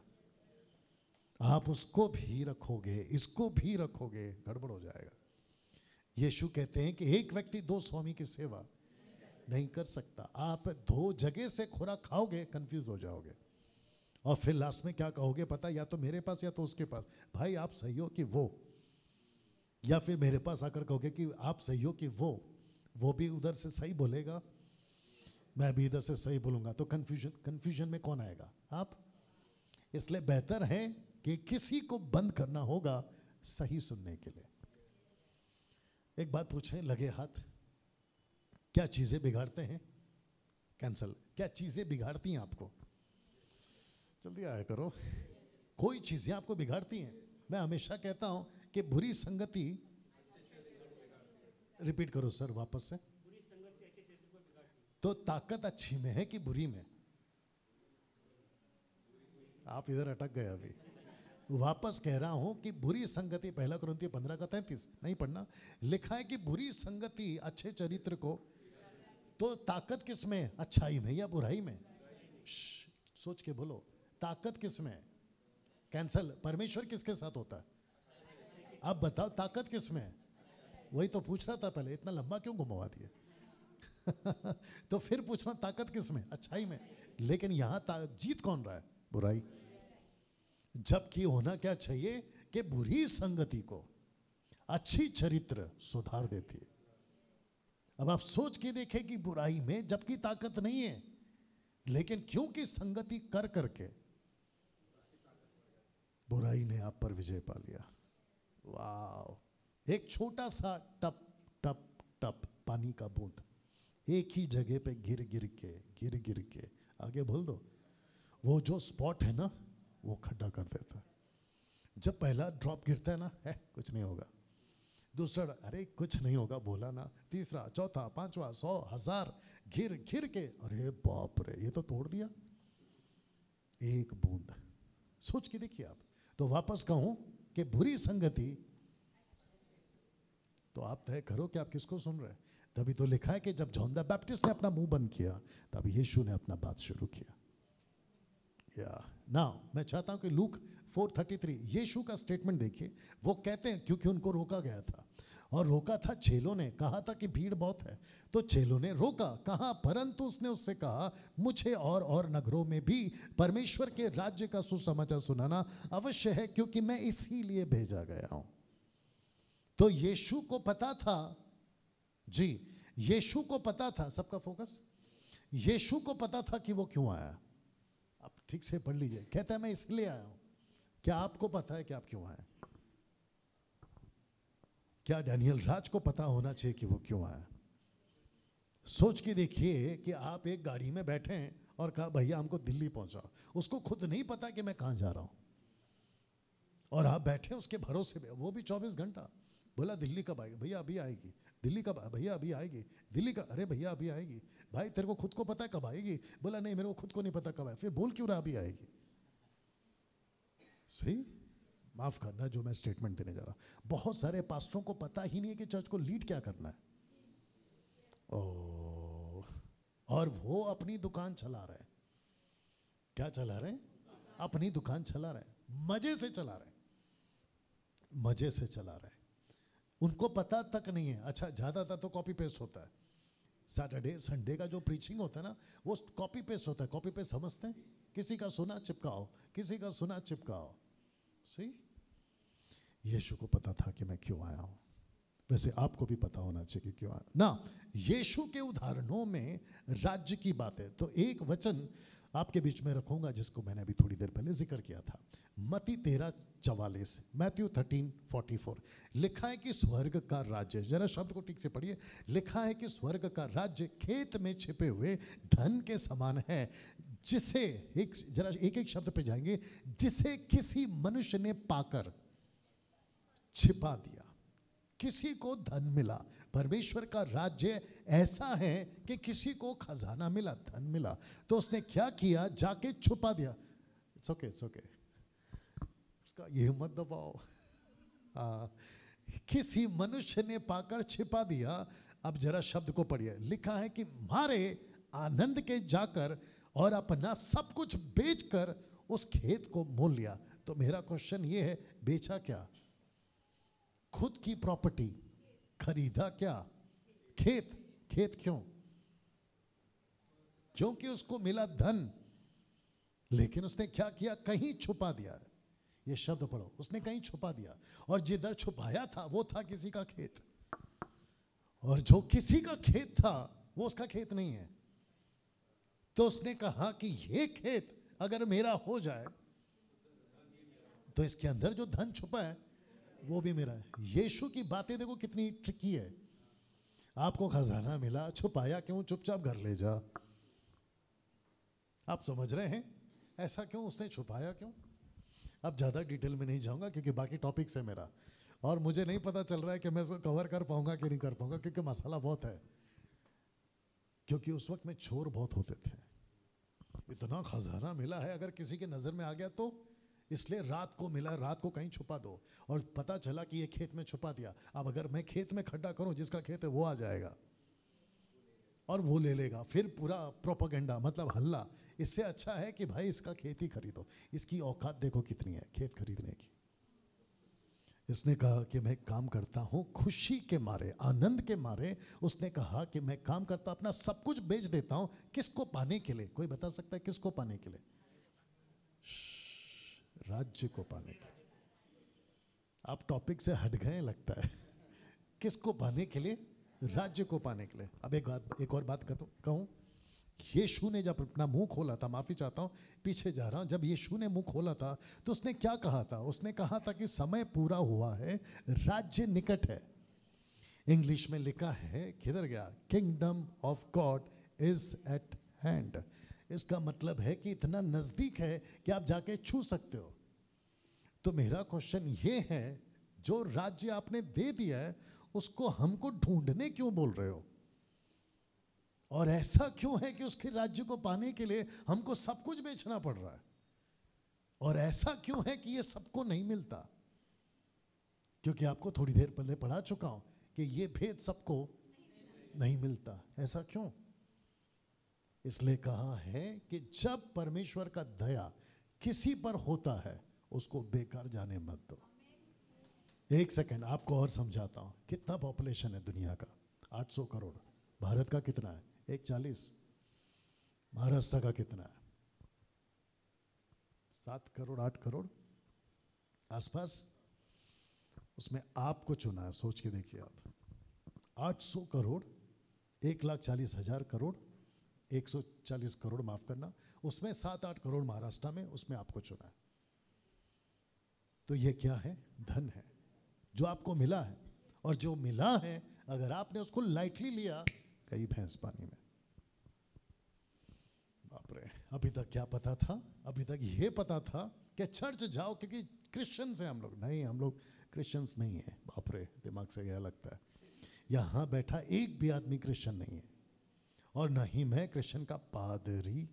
आप उसको भी रखोगे, इसको भी रखोगे, गड़बड़ हो जाएगा। यीशु कहते हैं कि एक व्यक्ति दो स्वामी की सेवा नहीं कर सकता। आप दो जगह से खुराक खाओगे, कंफ्यूज हो जाओगे, और फिर लास्ट में क्या कहोगे पता, या तो मेरे पास या तो उसके पास। भाई आप सही हो कि वो, या फिर मेरे पास आकर कहोगे कि आप सही हो कि वो भी उधर से सही बोलेगा, मैं भी इधर से सही बोलूंगा, तो कंफ्यूजन में कौन आएगा? आप। इसलिए बेहतर है कि किसी को बंद करना होगा सही सुनने के लिए। एक बात पूछें, लगे हाथ, क्या चीजें बिगाड़ते हैं? कैंसल। क्या चीजें बिगाड़ती हैं आपको? जल्दी आया करो। कोई चीजें आपको बिगाड़ती हैं। मैं हमेशा कहता हूं कि बुरी संगति, रिपीट करो सर वापस से। तो ताकत अच्छी में है कि बुरी में? आप इधर अटक गए अभी। वापस कह रहा हूं कि बुरी संगति, 1 कुरिन्थियों 15:33 नहीं पढ़ना, लिखा है कि बुरी संगति अच्छे चरित्र को, तो ताकत किस में? अच्छाई में या बुराई में? सोच के बोलो, ताकत किस में? कैंसल। परमेश्वर किसके साथ होता है? अब बताओ ताकत किस में? वही तो पूछ रहा था पहले, इतना लंबा क्यों घुमवा दिया? तो फिर पूछना ताकत किस में? अच्छाई में। लेकिन यहां जीत कौन रहा है? बुराई। जबकि होना क्या चाहिए कि बुरी संगति को अच्छी चरित्र सुधार देती है। अब आप सोच के देखें कि बुराई में जबकि ताकत नहीं है, लेकिन क्योंकि संगति कर करके बुराई ने आप पर विजय पा लिया। वाह। एक छोटा सा टप टप टप पानी का बूंद एक ही जगह पे गिर गिर के आगे बोल दो, वो जो स्पॉट है ना, वो खड्डा कर देता है। जब पहला ड्रॉप गिरता है ना, है कुछ नहीं होगा, दूसरा अरे कुछ नहीं होगा बोला ना, तीसरा, चौथा, पांचवा, 100, 1000 गिर के, अरे बाप रे ये तो तोड़ दिया। एक बूंद। सोच के देखिए आप। तो वापस कहूं कि बुरी संगति, तो आप तय करो कि आप किसको सुन रहे हैं। तभी तो लिखा है कि जब जॉन द बैप्टिस्ट ने अपना मुंह बंद किया, तब यीशु ने अपना बात शुरू किया। नाउ मैं चाहता हूं कि लूक 4:33 यीशु का स्टेटमेंट देखिए। वो कहते हैं क्योंकि उनको रोका गया था, और रोका था चेलों ने, कहा था कि भीड़ बहुत है, तो चेलों ने रोका, कहा, परंतु उसने उससे कहा, मुझे और नगरों में भी परमेश्वर के राज्य का सुसमाचार सुनाना अवश्य है, क्योंकि मैं इसीलिए भेजा गया हूं। तो यीशु को पता था जी, यीशु को पता था, सबका फोकस, यीशु को पता था कि वो क्यों आया। आप ठीक से पढ़ लीजिए। कहता है मैं इसलिए आया हूं। क्या आपको पता है कि आप क्यों आए? क्या डैनियल राज को पता होना चाहिए कि वो क्यों आया? सोच के देखिए कि आप एक गाड़ी में बैठे हैं और कहा भैया हमको दिल्ली पहुंचाओ। उसको खुद नहीं पता कि मैं कहां जा रहा हूं, और आप बैठे उसके भरोसे पे, वो भी 24 घंटा। बोला दिल्ली कब आएगी? भैया अभी आएगी। दिल्ली कब? भैया अभी आएगी। दिल्ली का? अरे भैया अभी आएगी। भाई तेरे को खुद को पता है कब आएगी? बोला नहीं मेरे को खुद को नहीं पता कब आए। फिर बोल क्यों रहा अभी आएगी? सही, माफ करना जो मैं स्टेटमेंट देने जा रहा। बहुत सारे पास्टरों को पता ही नहीं है कि चर्च को लीड क्या करना है। और वो अपनी दुकान चला रहे हैं। क्या चला रहे हैं? अपनी दुकान चला रहे हैं, मजे से चला रहे हैं, मजे से चला रहे हैं। उनको पता तक नहीं है। अच्छा, ज्यादातर तो कॉपी पेस्ट होता है। सैटरडे संडे का जो प्रीचिंग होता है ना, वो कॉपी पेस्ट होता है। कॉपी पेस्ट समझते हैं? किसी का सुना चिपकाओ, किसी का सुना चिपकाओ। सही। यीशु को पता था कि मैं क्यों आया हूं। वैसे आपको भी पता होना चाहिए कि क्यों आया ना। यीशु के उदाहरणों में राज्य की बात है। तो एक वचन आपके बीच में रखूंगा जिसको मैंने अभी थोड़ी देर पहले जिक्र किया था। मत्ती 13:44, मैथ्यू 13:44 लिखा है कि स्वर्ग का राज्य, जरा शब्द को ठीक से पढ़िए, लिखा है कि स्वर्ग का राज्य खेत में छिपे हुए धन के समान है, जिसे जरा एक शब्द पे जाएंगे, जिसे किसी मनुष्य ने पाकर छिपा दिया। किसी को धन मिला। परमेश्वर का राज्य ऐसा है कि किसी को खजाना मिला, धन मिला, तो उसने क्या किया, जाके छुपा दिया। इट्स ओके, इट्स ओके, उसका ये मत दबाओ। किसी मनुष्य ने पाकर छिपा दिया। अब जरा शब्द को पढ़िए, लिखा है कि मारे आनंद के जाकर और अपना सब कुछ बेचकर उस खेत को मोल लिया। तो मेरा क्वेश्चन ये है, बेचा क्या? खुद की प्रॉपर्टी। खरीदा क्या? खेत। खेत क्यों? क्योंकि उसको मिला धन, लेकिन उसने क्या किया, कहीं छुपा दिया। ये शब्द पढ़ो, उसने कहीं छुपा दिया, और जिधर छुपाया था वो था किसी का खेत, और जो किसी का खेत था वो उसका खेत नहीं है। तो उसने कहा कि ये खेत अगर मेरा हो जाए तो इसके अंदर जो धन छुपा है वो भी मेरा है। यीशु की बातें देखो कितनी ट्रिकी है। आपको खजाना मिला, छुपाया क्यों? चुपचाप घर ले जा। आप समझ रहे हैं ऐसा क्यों उसने छुपाया क्यों? अब ज़्यादा डिटेल में नहीं जाऊंगा क्योंकि बाकी टॉपिक्स है मेरा, और मुझे नहीं पता चल रहा है कि मैं इसको कवर कर पाऊंगा कि नहीं कर पाऊंगा, क्योंकि मसाला बहुत है। क्योंकि उस वक्त में चोर बहुत होते थे। इतना खजाना मिला है, अगर किसी के नज़र में आ गया तो, इसलिए रात को मिला, रात को कहीं छुपा दो, और पता चला कि ये खेत में छुपा दिया। अब अगर मैं खेत में खड्डा करूं, जिसका खेत है वो आ जाएगा और वो ले लेगा, फिर पूरा प्रोपेगेंडा, मतलब हल्ला। इससे अच्छा है कि भाई इसका खेत ही खरीदो। इसकी औकात देखो कितनी है खेत खरीदने की। इसने कहा कि मैं काम करता हूं खुशी के मारे, आनंद के मारे। उसने कहा कि मैं काम करता, अपना सब कुछ बेच देता हूं। किसको पाने के लिए? कोई बता सकता है किसको पाने के लिए? राज्य को पाने के लिए। आप टॉपिक से हट गए लगता है। किसको पाने के लिए? राज्य को पाने के लिए। अब एक और बात कहूं, यीशु ने जब अपना मुंह खोला था, माफी चाहता हूं पीछे जा रहा हूं, जब यीशु ने मुंह खोला था तो उसने क्या कहा था? उसने कहा था कि समय पूरा हुआ है, राज्य निकट है। इंग्लिश में लिखा है, किधर गया, kingdom of God is eight hand. इसका मतलब है कि इतना नजदीक है कि आप जाके छू सकते हो। तो मेरा क्वेश्चन ये है, जो राज्य आपने दे दिया है उसको हमको ढूंढने क्यों बोल रहे हो? और ऐसा क्यों है कि उसके राज्य को पाने के लिए हमको सब कुछ बेचना पड़ रहा है? और ऐसा क्यों है कि ये सबको नहीं मिलता? क्योंकि आपको थोड़ी देर पहले पढ़ा चुका हूं कि ये भेद सबको नहीं मिलता। ऐसा क्यों? इसलिए कहा है कि जब परमेश्वर का दया किसी पर होता है उसको बेकार जाने मत दो। एक सेकंड आपको और समझाता हूं। कितना पॉपुलेशन है दुनिया का? 800 करोड़। भारत का कितना है? 140। महाराष्ट्र का कितना है? 7 करोड़ 8 करोड़ आसपास। उसमें आपको चुना है, सोच के देखिए आप। 800 करोड़, 1,40,000 करोड़, 140 करोड़ माफ करना, उसमें 7-8 करोड़ महाराष्ट्र में, उसमें आपको चुना है। तो ये क्या है? धन है जो आपको मिला है। और जो मिला है अगर आपने उसको लाइटली लिया, कई भैंस पानी में। बाप रे, अभी तक क्या पता था? अभी तक ये पता था कि चर्च जाओ क्योंकि क्रिश्चियंस हैं हम लोग। नहीं, हम लोग क्रिश्चियंस नहीं है। बाप रे, दिमाग से यह लगता है। यहां बैठा एक भी आदमी क्रिश्चियन नहीं है, और ना ही मैं क्रिश्चियन का पादरी।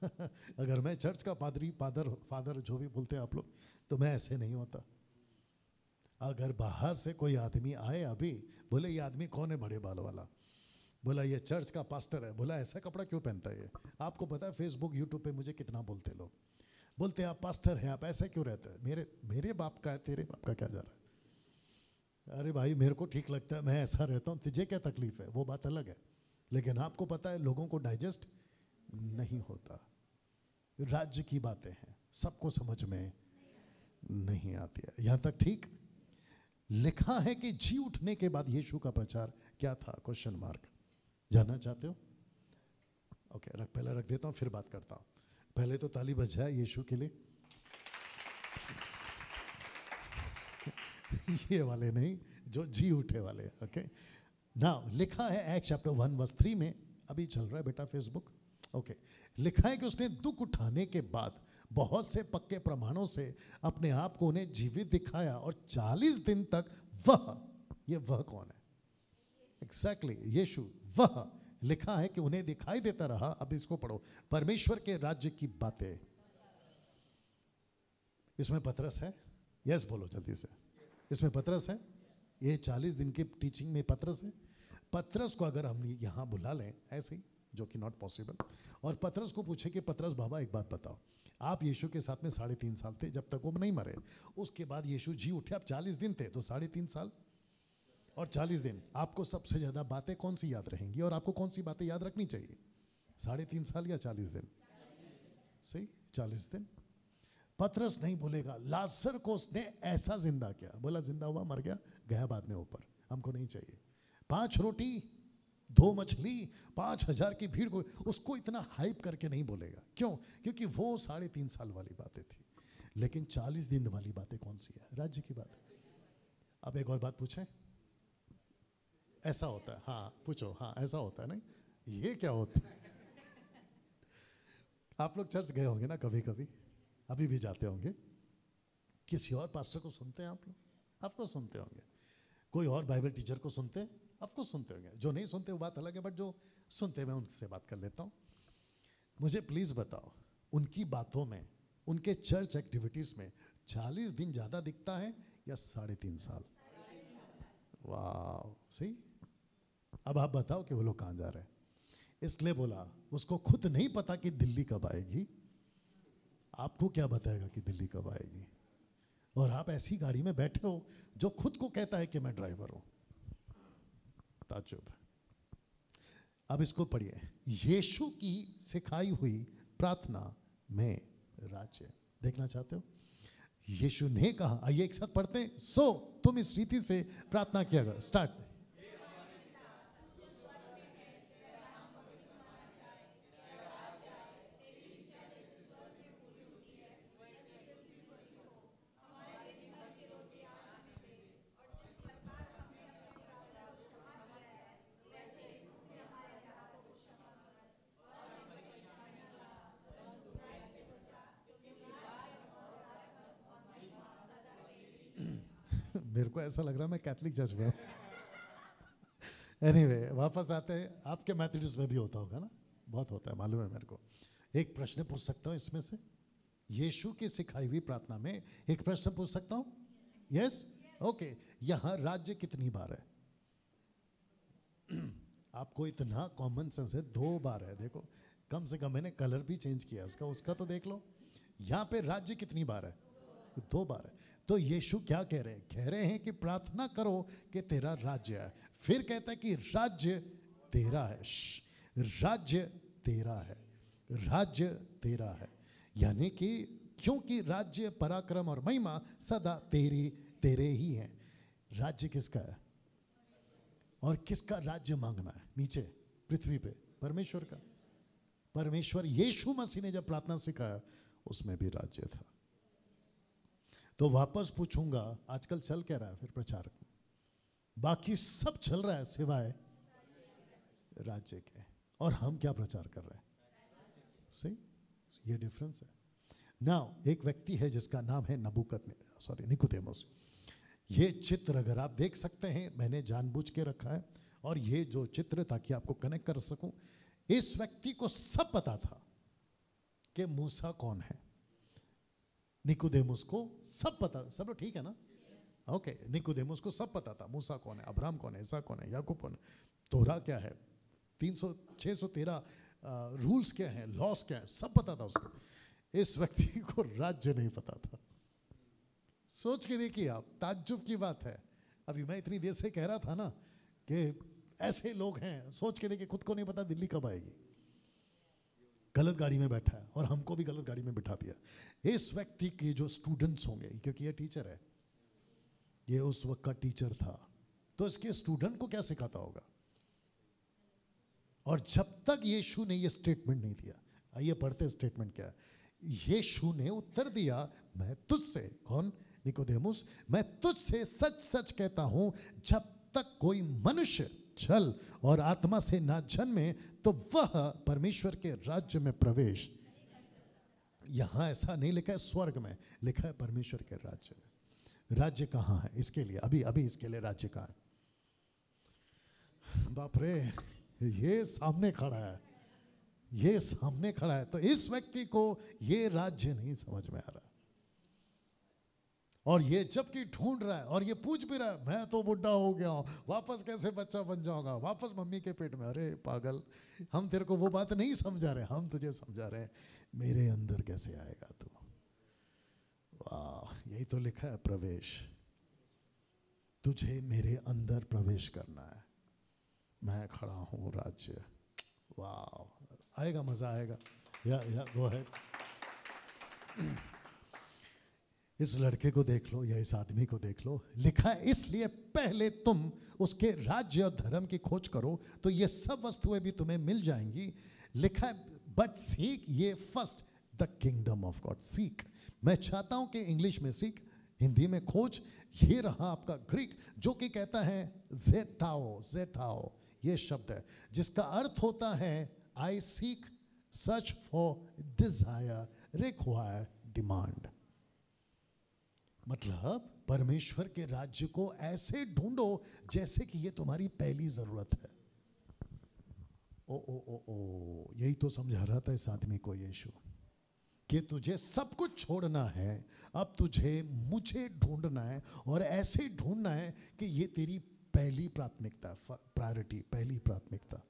अगर मैं चर्च का पादरी, फादर जो भी बोलते हैं आप लोग, तो मैं ऐसे नहीं होता। अगर बाहर से कोई आदमी आए, अभी बोले ये आदमी कौन है बड़े बाल वाला, बोला ये चर्च का पास्टर है, बोला ऐसा कपड़ा क्यों पहनता है ये? आपको पता है फेसबुक यूट्यूब पे मुझे कितना बोलते लोग, बोलते हैं आप पास्टर हैं, आप ऐसे क्यों रहते हैं? मेरे बाप का है, तेरे बाप का क्या जा रहा है? अरे भाई, मेरे को ठीक लगता है, मैं ऐसा रहता हूँ, तुझे क्या तकलीफ है? वो बात अलग है। लेकिन आपको पता है लोगों को डाइजेस्ट नहीं होता। राज्य की बातें हैं, सबको समझ में नहीं आती है। यहां तक ठीक। लिखा है कि जी उठने के बाद यीशु का प्रचार क्या था? Question mark. जानना चाहते हो? ओके, पहले रख देता हूं, फिर बात करता हूं। पहले तो ताली बज जाए यीशु के लिए। ये वाले नहीं, जो जी उठे वाले। ओके, नाउ लिखा है एक्ट चैप्टर 1 वर्स 3 में, अभी चल रहा है बेटा फेसबुक, ओके, लिखा है कि उसने दुख उठाने के बाद बहुत से पक्के प्रमाणों से अपने आप को उन्हें जीवित दिखाया और 40 दिन तक वह कौन है? एग्जैक्टली यीशु। वह लिखा है कि उन्हें दिखाई देता रहा। अब इसको पढ़ो, परमेश्वर के राज्य की बातें। इसमें पतरस है? यस बोलो जल्दी से। इसमें पतरस है? ये 40 दिन की टीचिंग में पतरस है। पतरस को अगर हम यहाँ बुला लें ऐसे ही, जो कि नॉट पॉसिबल, और पतरस को पूछे कि पतरस बाबा एक बात बताओ, आप यीशु के साथ में 3.5 साल थे जब तक वो नहीं मरे, उसके बाद यीशु जी उठे, आप 40 दिन थे, तो 3.5 साल और 40 दिन, आपको सबसे ज़्यादा बातें कौन सी याद रहेंगी और आपको कौन सी बातें याद रखनी चाहिए? 3.5 साल या 40 दिन? सही, 40 दिन। पतरस नहीं बोलेगा लाजर को उसने ऐसा जिंदा किया, बोला जिंदा हुआ, मर गया, गया बाद में ऊपर, हमको नहीं चाहिए। 5 रोटी 2 मछली 5,000 की भीड़ को, उसको इतना हाइप करके नहीं बोलेगा। क्यों? क्योंकि वो 3.5 साल वाली बातें थी, लेकिन 40 दिन वाली बातें कौन सी है? राज्य की बात। अब एक और बात पूछें, ऐसा होता है? हाँ पूछो। हाँ ऐसा होता है? नहीं, ये क्या होता है? आप लोग चर्च गए होंगे ना कभी कभी, अभी भी जाते होंगे, किसी और पास्टर को सुनते हैं आप लोग? आपको सुनते होंगे। कोई और बाइबल टीचर को सुनते हैं? आपको सुनते होंगे। जो नहीं सुनते वो बात अलग है, बट जो सुनते हैं मैं उनसे बात कर लेता हूँ। मुझे प्लीज़ बताओ, उनकी बातों में, उनके चर्च एक्टिविटीज़ में 40 दिन ज़्यादा दिखता है या 3.5 साल? वाह, सही। अब आप बताओ कि वो लोग कहाँ जा रहे हैं। इसलिए बोला, उसको खुद नहीं पता कि दिल्ली कब आएगी, आपको क्या बताएगा कि दिल्ली कब आएगी? और आप ऐसी गाड़ी में बैठे हो जो खुद को कहता है कि मैं ड्राइवर हूं। ताज्जुब। अब इसको पढ़िए, यीशु की सिखाई हुई प्रार्थना में राज्य। देखना चाहते हो? यीशु ने कहा, आइए एक साथ पढ़ते हैं। सो तुम इस रीति से प्रार्थना किया करो। स्टार्ट। मेरे को ऐसा लग रहा है मैं कैथलिक चर्च में हूँ। एनीवे, वापस आते हैं। आपके मैथोडिस्ट में भी होता होगा ना? बहुत होता है, मालूम है मेरे को। एक प्रश्न पूछ सकता हूँ इसमें से? यीशु की सिखाई हुई प्रार्थना में एक प्रश्न पूछ सकता हूँ? यस? ओके। यहाँ राज्य कितनी बार है? आपको इतना कॉमन सेंस है, 2 बार है। देखो, कम से कम मैंने कलर भी चेंज किया उसका तो देख लो। यहाँ पे राज्य कितनी बार है? 2 बार है। तो यीशु क्या कह रहे हैं? कह रहे हैं कि प्रार्थना करो कि तेरा राज्य है। फिर कहता है कि राज्य तेरा है। राज्य तेरा है, राज्य तेरा है। यानी कि क्योंकि राज्य, पराक्रम और महिमा सदा तेरे ही हैं। राज्य किसका है? और किसका राज्य मांगना है नीचे पृथ्वी पे? परमेश्वर का। परमेश्वर, यीशु मसीह ने जब प्रार्थना सिखाया उसमें भी राज्य था। तो वापस पूछूंगा, आजकल चल क्या रहा है फिर प्रचार? बाकी सब चल रहा है सिवाय राज्य के। और हम क्या प्रचार कर रहे हैं? सही, ये डिफरेंस है। नाउ एक व्यक्ति है जिसका नाम है निकोदेमुस। ये चित्र अगर आप देख सकते हैं, मैंने जानबूझ के रखा है, और ये जो चित्र ताकि आपको कनेक्ट कर सकूं। इस व्यक्ति को सब पता था कि मूसा कौन है। निकोदेमुस को सब पता, सब लोग ठीक है ना? ओके, निकोदेमुस को सब पता था, मूसा कौन है, अब्राहम कौन है, इसहाक कौन है, याकूब कौन है, तोरा क्या है, 613 रूल्स क्या हैं, लॉस क्या है, सब पता था उसको। इस व्यक्ति को राज्य नहीं पता था। सोच के देखिए आप, ताज्जुब की बात है। अभी मैं इतनी देर से कह रहा था ना कि ऐसे लोग हैं, सोच के देखिए, खुद को नहीं पता दिल्ली कब आएगी। गलत गाड़ी में बैठा है, और हमको भी गलत गाड़ी में बिठा दिया। इस व्यक्ति के जो स्टूडेंट्स होंगे, क्योंकि ये टीचर है, ये उस वक्त का टीचर था, तो इसके स्टूडेंट को क्या सिखाता होगा? और जब तक यीशु ने ये स्टेटमेंट नहीं दिया, आइए पढ़ते स्टेटमेंट क्या है। यीशु ने उत्तर दिया, मैं तुझसे, कौन? निकोदेमुस, मैं तुझसे सच सच कहता हूं, जब तक कोई मनुष्य छल और आत्मा से ना जन्मे तो वह परमेश्वर के राज्य में प्रवेश। यहां ऐसा नहीं लिखा है स्वर्ग में, लिखा है परमेश्वर के राज्य में। राज्य कहाँ है इसके लिए, अभी अभी इसके लिए राज्य कहाँ है? बाप रे, ये सामने खड़ा है, ये सामने खड़ा है। तो इस व्यक्ति को ये राज्य नहीं समझ में आ रहा, और ये जबकि ढूंढ रहा है और ये पूछ भी रहा है, मैं तो बुढ़ा हो गया हूं, वापस कैसे बच्चा बन जाऊंगा, वापस मम्मी के पेट में। अरे पागल, हम तेरे को वो बात नहीं समझा रहे, हम तुझे समझा रहे हैं, मेरे अंदर कैसे आएगा तू। वाह, यही तो लिखा है प्रवेश। तुझे मेरे अंदर प्रवेश करना है, मैं खड़ा हूं राज्य। वाह, आएगा, मजा आएगा। या गो है। इस लड़के को देख लो या इस आदमी को देख लो, लिखा है इसलिए पहले तुम उसके राज्य और धर्म की खोज करो तो ये सब वस्तुएं भी तुम्हें मिल जाएंगी। लिखा है बट सीक ये first the kingdom of God. Seek, मैं चाहता हूं कि इंग्लिश में सीक, हिंदी में खोज। ये रहा आपका ग्रीक जो कि कहता है ज़ेटाओ। ज़ेटाओ ये शब्द है जिसका अर्थ होता है I seek, search for, desire, require, demand. मतलब परमेश्वर के राज्य को ऐसे ढूंढो जैसे कि ये तुम्हारी पहली जरूरत है। ओ ओ ओ ओ, यही तो समझा रहा था इस आदमी को यीशु, कि तुझे सब कुछ छोड़ना है, अब तुझे मुझे ढूंढना है, और ऐसे ढूंढना है कि ये तेरी पहली प्राथमिकता, प्रायोरिटी, पहली प्राथमिकता।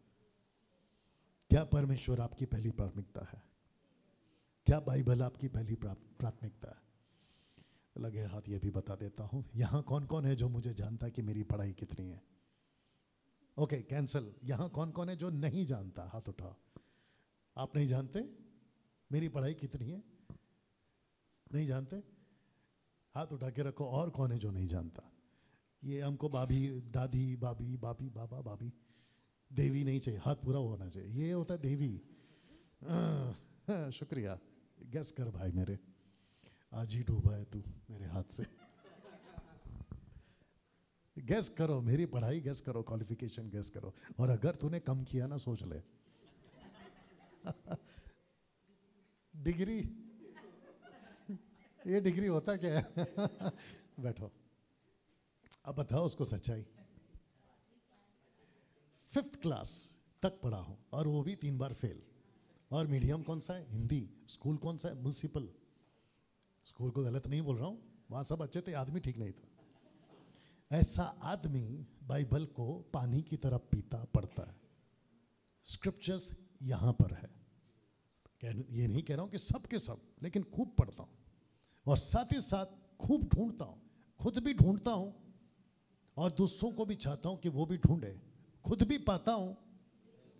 क्या परमेश्वर आपकी पहली प्राथमिकता है? क्या बाइबल आपकी पहली प्राथमिकता है? लगे हाथ ये भी बता देता हूं, यहां कौन कौन है जो मुझे जानता है कि मेरी पढ़ाई कितनी है? Okay, cancel. यहां कौन कौन है जो नहीं जानता? हाथ उठाओ। आप नहीं जानते मेरी पढ़ाई कितनी है? नहीं जानते? हाथ उठा के रखो। और कौन है जो नहीं जानता? ये हमको भाभी, दादी, भाभी, भाभी, बाबा, भाभी, देवी नहीं चाहिए, हाथ पूरा होना चाहिए। ये होता है देवी। शुक्रिया। गैस कर भाई मेरे, आज ही डूबा है तू मेरे हाथ से। गैस करो मेरी पढ़ाई, गैस करो क्वालिफिकेशन, गैस करो। और अगर तूने कम किया ना, सोच ले। डिग्री, ये डिग्री होता क्या है? बैठो, अब बताओ उसको सच्चाई। 5th क्लास तक पढ़ा हूं और वो भी 3 बार फेल। और मीडियम कौन सा है? हिंदी। स्कूल कौन सा है? म्युनिसिपल। स्कूल को गलत नहीं बोल रहा हूं, वहां सब अच्छे थे, आदमी ठीक नहीं था। ऐसा आदमी बाइबल को पानी की तरह पीता पढ़ता है। स्क्रिप्चर्स यहां पर है, ये नहीं कह रहा हूं कि सब के सब, लेकिन खूब पढ़ता हूं और साथ ही साथ खूब ढूंढता हूं, खुद भी ढूंढता हूं और दूसरों को भी चाहता हूं कि वो भी ढूंढे। खुद भी पाता हूं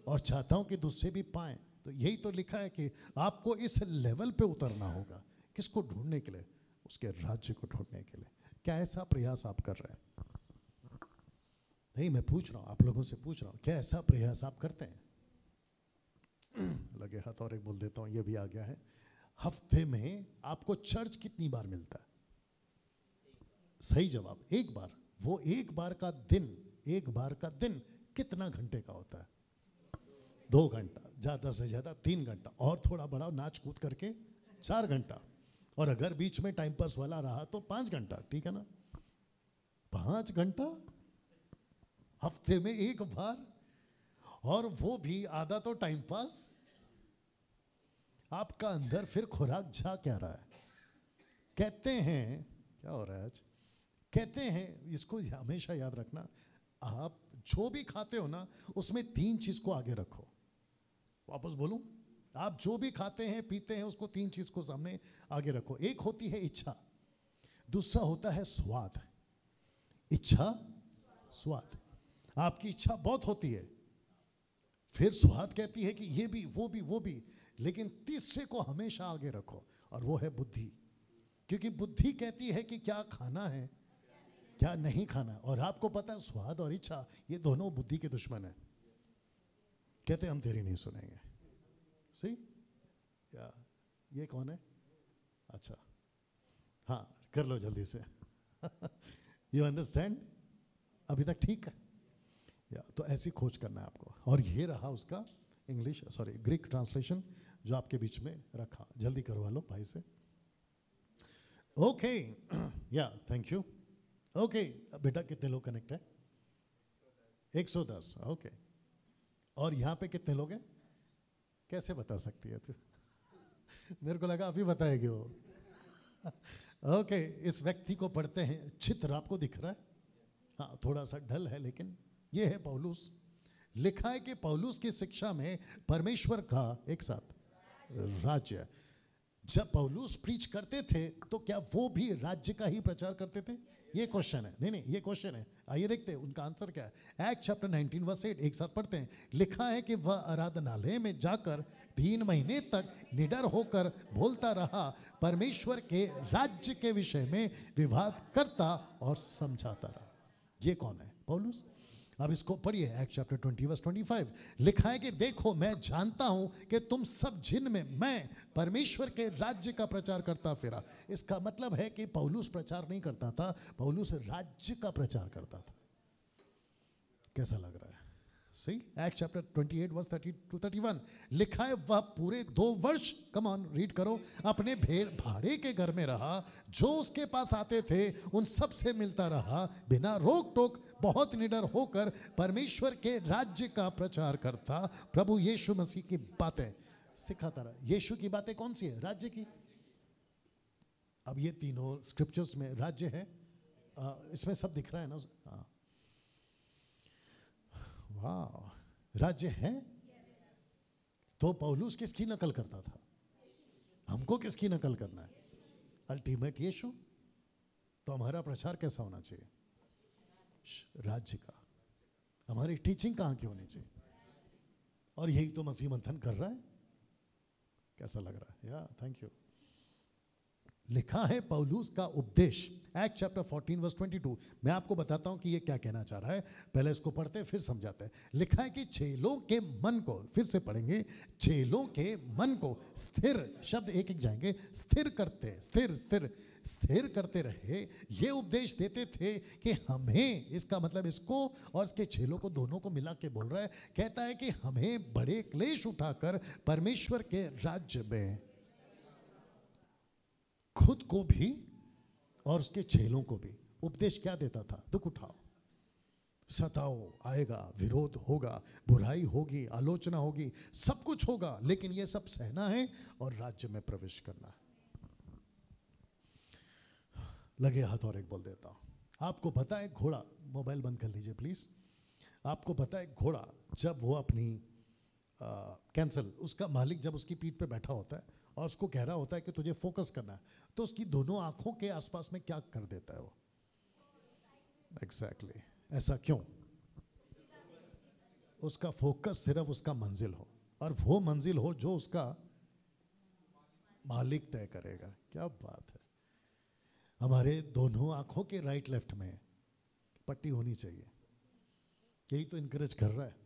और चाहता हूं कि दूसरे भी पाएं। तो यही तो लिखा है कि आपको इस लेवल पे उतरना होगा। किसको ढूंढने के लिए? उसके राज्य को ढूंढने के लिए। क्या ऐसा प्रयास आप कर रहे हैं? नहीं, मैं पूछ रहा हूं, आप लोगों से पूछ रहा हूं, क्या ऐसा प्रयास आप करते हैं? लगे हाथ और एक बोल देता हूं, ये भी आ गया है। हफ्ते में आपको चर्च कितनी बार मिलता है? सही जवाब, एक बार। वो एक बार का दिन, एक बार का दिन कितना घंटे का होता है? 2 घंटा, ज्यादा से ज्यादा 3 घंटा, और थोड़ा बढ़ाओ नाच कूद करके 4 घंटा, और अगर बीच में टाइम पास वाला रहा तो 5 घंटा। ठीक है ना? 5 घंटा हफ्ते में एक बार, और वो भी आधा तो टाइम पास। आपका अंदर फिर खुराक जा क्या रहा है? कहते हैं, क्या हो रहा है आज? कहते हैं, इसको हमेशा याद रखना, आप जो भी खाते हो ना, उसमें 3 चीज को आगे रखो। वापस बोलूं, आप जो भी खाते हैं पीते हैं, उसको 3 चीज को सामने आगे रखो। एक होती है इच्छा, दूसरा होता है स्वाद। इच्छा, स्वाद। आपकी इच्छा बहुत होती है, फिर स्वाद कहती है कि ये भी, वो भी, वो भी, लेकिन तीसरे को हमेशा आगे रखो, और वो है बुद्धि। क्योंकि बुद्धि कहती है कि क्या खाना है, क्या नहीं खाना। और आपको पता है स्वाद और इच्छा ये दोनों बुद्धि के दुश्मन है। कहते हम तेरी नहीं सुनेंगे। सही? या ये कौन है? अच्छा, हाँ, कर लो जल्दी से। You understand? अभी तक ठीक है? या तो ऐसी खोज करना है आपको। और ये रहा उसका इंग्लिश सॉरी ग्रीक ट्रांसलेशन जो आपके बीच में रखा, जल्दी करवा लो भाई से। ओके या थैंक यू। ओके बेटा कितने लोग कनेक्ट है? 110 ओके। और यहाँ पे कितने लोग हैं? कैसे बता सकती है तू? मेरे को लगा अभी बताएगी वो। ओके इस व्यक्ति को पढ़ते हैं, चित्र आपको दिख रहा है? हाँ थोड़ा सा ढल है लेकिन ये है पौलुस। लिखा है कि पौलुस की शिक्षा में परमेश्वर का एक साथ राज्य। जब पौलुस प्रीच करते थे तो क्या वो भी राज्य का ही प्रचार करते थे? ये क्वेश्चन है। नहीं ये क्वेश्चन है, आइए देखते हैं उनका आंसर क्या है। एक्ट चैप्टर 19 वर्स 8 एक साथ पढ़ते हैं। लिखा है कि वह आराधनालय में जाकर 3 महीने तक निडर होकर बोलता रहा, परमेश्वर के राज्य के विषय में विवाद करता और समझाता रहा। ये कौन है? पौलुस। अब इसको पढ़िए एक्ट चैप्टर 20 वर्स 25। लिखा है कि देखो मैं जानता हूं कि तुम सब जिनमें मैं परमेश्वर के राज्य का प्रचार करता फिरा। इसका मतलब है कि पौलुस प्रचार नहीं करता था, पौलुस राज्य का प्रचार करता था। कैसा लग रहा है? सही। एक्ट चैप्टर 28 वर्स 30 to 31 लिखा है वह पूरे 2 वर्ष, कम ऑन रीड करो, अपने भेड़ भाड़े के घर में रहा, जो उसके पास आते थे उन सब से मिलता रहा, बिना रोक टोक बहुत निडर होकर परमेश्वर के राज्य का प्रचार करता, प्रभु यीशु मसीह की बातें सिखाता रहा। यीशु की बातें कौन सी है? राज्य की। अब ये तीनों स्क्रिप्चर्स में राज्य है, इसमें सब दिख रहा है ना? हाँ वाह राज्य है। तो पौलुस किसकी नकल करता था? हमको किसकी नकल करना है? अल्टीमेट यीशु। तो हमारा प्रचार कैसा होना चाहिए? राज्य का। हमारी टीचिंग कहाँ की होनी चाहिए? और यही तो मसीह मंथन कर रहा है। कैसा लग रहा है? या थैंक यू। लिखा है पौलुस का उपदेश, एक्ट चैप्टर 14 वर्स 22। मैं आपको बताता हूं कि ये क्या कहना चाह रहा है, पहले इसको पढ़ते हैं फिर समझाते हैं। लिखा है कि चेलों के मन को, फिर से पढ़ेंगे, चेलों के मन को स्थिर, शब्द एक एक जाएंगे, स्थिर करते, स्थिर स्थिर स्थिर करते रहे। ये उपदेश देते थे कि हमें, इसका मतलब इसको और इसके चेलों को दोनों को मिला के बोल रहा है, कहता है कि हमें बड़े क्लेश उठाकर परमेश्वर के राज्य में खुद को भी और उसके चेलों को भी। उपदेश क्या देता था? दुख उठाओ, सताओ, आएगा, विरोध होगा, बुराई होगी, आलोचना होगी, सब कुछ होगा, लेकिन ये सब सहना है और राज्य में प्रवेश करना है। लगे हाथ और एक बोल देता हूं। आपको पता है घोड़ा, मोबाइल बंद कर लीजिए प्लीज। आपको पता है घोड़ा जब वो अपनी कैंसल, उसका मालिक जब उसकी पीठ पे बैठा होता है और उसको कह रहा होता है कि तुझे फोकस करना है, तो उसकी दोनों आंखों के आसपास में क्या कर देता है वो? एग्जैक्टली ऐसा क्यों? उसका फोकस सिर्फ उसका मंजिल हो, और वो मंजिल हो जो उसका मालिक तय करेगा। क्या बात है। हमारे दोनों आंखों के राइट लेफ्ट में पट्टी होनी चाहिए। यही तो इनकरेज कर रहा है।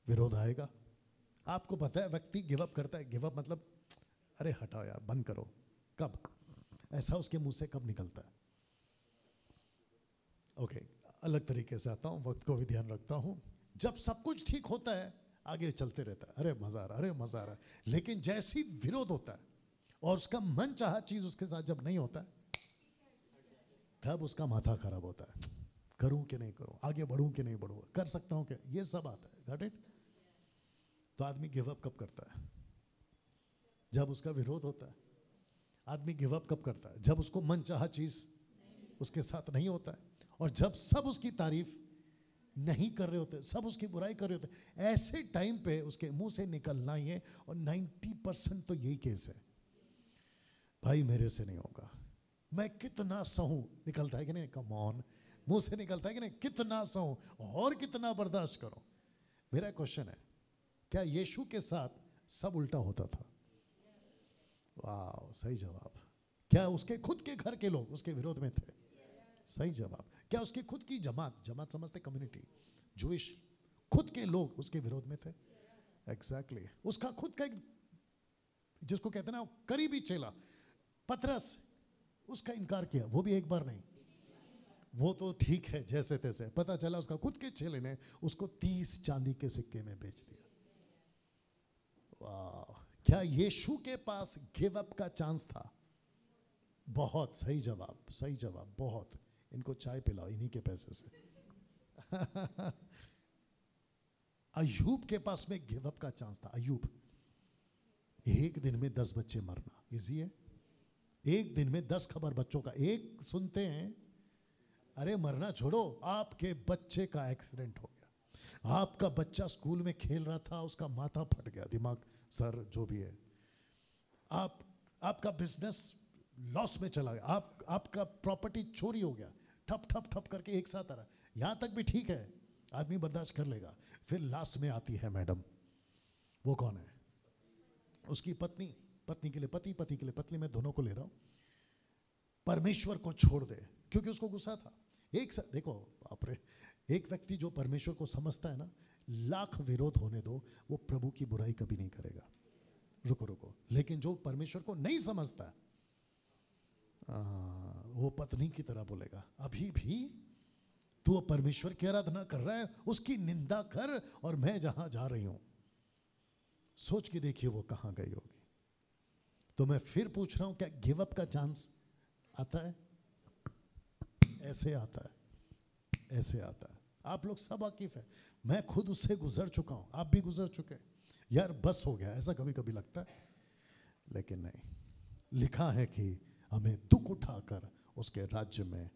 विरोध आएगा, आपको पता है व्यक्ति गिव अप करता है। गिव अप मतलब अरे हटाओ यार, बंद करो। कब? ऐसा उसके मुंह से कब निकलता है? ओके, अलग तरीके से आता हूं, वक्त को भी ध्यान रखता हूं। जब सब कुछ ठीक होता है आगे चलते रहता है, अरे मजा आ रहा, अरे मजा आ रहा है। लेकिन जैसी विरोध होता है और उसका मन चाहा चीज उसके साथ जब नहीं होता है, तब उसका माथा खराब होता है। करूं कि नहीं करूं, आगे बढ़ूं कि नहीं बढ़ूं, कर सकता हूं क्या, ये सब आता है। Got it? तो आदमी गिव अप कब करता है? जब उसका विरोध होता है। आदमी गिव अप कब करता है? जब उसको मन चाहा चीज उसके साथ नहीं होता है, और जब सब उसकी तारीफ नहीं कर रहे होते, सब उसकी बुराई कर रहे होते। ऐसे टाइम पे उसके मुंह से निकलना ही है, और 90% तो यही केस है। भाई मेरे से नहीं होगा, मैं कितना सहूं, निकलता है कि नहीं? कम ऑन, मुंह से निकलता है कि नहीं? कितना सहूं और कितना बर्दाश्त करो। मेरा क्वेश्चन है, क्या यीशु के साथ सब उल्टा होता था? वाह, सही जवाब। क्या उसके खुद के घर के लोग उसके विरोध में थे? सही जवाब। क्या उसकी खुद की जमात, जमात समझते कम्युनिटी, जूइश, खुद के लोग उसके विरोध में थे? एग्जैक्टली। उसका खुद का एक, जिसको कहते हैं ना करीबी चेला पतरस, उसका इनकार किया, वो भी एक बार नहीं, वो तो ठीक है जैसे तैसे, पता चला उसका खुद के चेले ने उसको 30 चांदी के सिक्के में बेच दिया। वाह, क्या यीशु के पास गिव अप का चांस था? बहुत। सही जवाब, सही जवाब, बहुत। इनको चाय पिलाओ इन्हीं के पैसे से। अय्यूब के पास में गिव अप का चांस था। अय्यूब, एक दिन में 10 बच्चे मरना इजी है? एक दिन में 10 खबर बच्चों का एक सुनते हैं। अरे मरना छोड़ो, आपके बच्चे का एक्सीडेंट हो गया, आपका बच्चा स्कूल में खेल रहा था, उसका माथा फट गया, दिमाग सर जो भी है, आपका बिजनेस लॉस में चला गया, आपका प्रॉपर्टी चोरी हो गया, ठप ठप ठप करके एक साथ आ रहा। यहाँ तक भी ठीक है, आदमी बर्दाश्त कर लेगा। फिर लास्ट में आती है मैडम। वो कौन है? उसकी पत्नी। पत्नी के लिए पति, पति के लिए पत्नी, मैं दोनों को ले रहा हूँ। परमेश्वर को छोड़ दे, क्योंकि उसको गुस्सा था। देखो आपरे, एक व्यक्ति जो परमेश्वर को समझता है ना, लाख विरोध होने दो, वो प्रभु की बुराई कभी नहीं करेगा। रुको रुको, लेकिन जो परमेश्वर को नहीं समझता, वो पत्नी की तरह बोलेगा, अभी भी तू परमेश्वर की आराधना कर रहा है, उसकी निंदा कर, और मैं जहां जा रही हूं, सोच के देखिए वो कहां गई होगी। तो मैं फिर पूछ रहा हूं, क्या गिव अप का चांस आता है? ऐसे आता है, ऐसे आता है। आप लोग सब वाकिफ है, मैं खुद उससे गुजर चुका हूं, आप भी गुजर चुके। यार बस हो गया, ऐसा कभी कभी लगता है, लेकिन नहीं। लिखा है कि हमें दुख उठाकर उसके राज्य में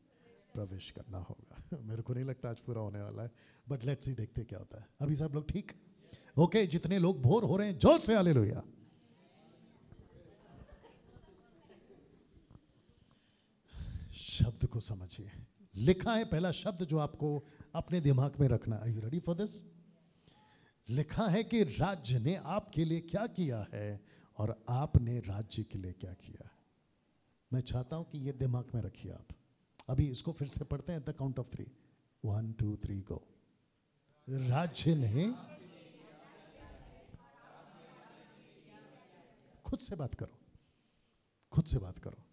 प्रवेश करना होगा। मेरे को नहीं लगता आज पूरा होने वाला है, बट लेट्स सी, देखते क्या होता है। अभी सब लोग ठीक? ओके, जितने लोग बोर हो रहे हैं जोर से हालेलुया। शब्द को समझिए। लिखा है, पहला शब्द जो आपको अपने दिमाग में रखना, are you ready for this? लिखा है कि राज्य ने आपके लिए क्या किया है और आपने राज्य के लिए क्या किया है। मैं चाहता हूं कि ये दिमाग में रखिए आप। अभी इसको फिर से पढ़ते हैं, द काउंट ऑफ 3, 1 2 3 गो। राज्य ने, खुद से बात करो, खुद से बात करो,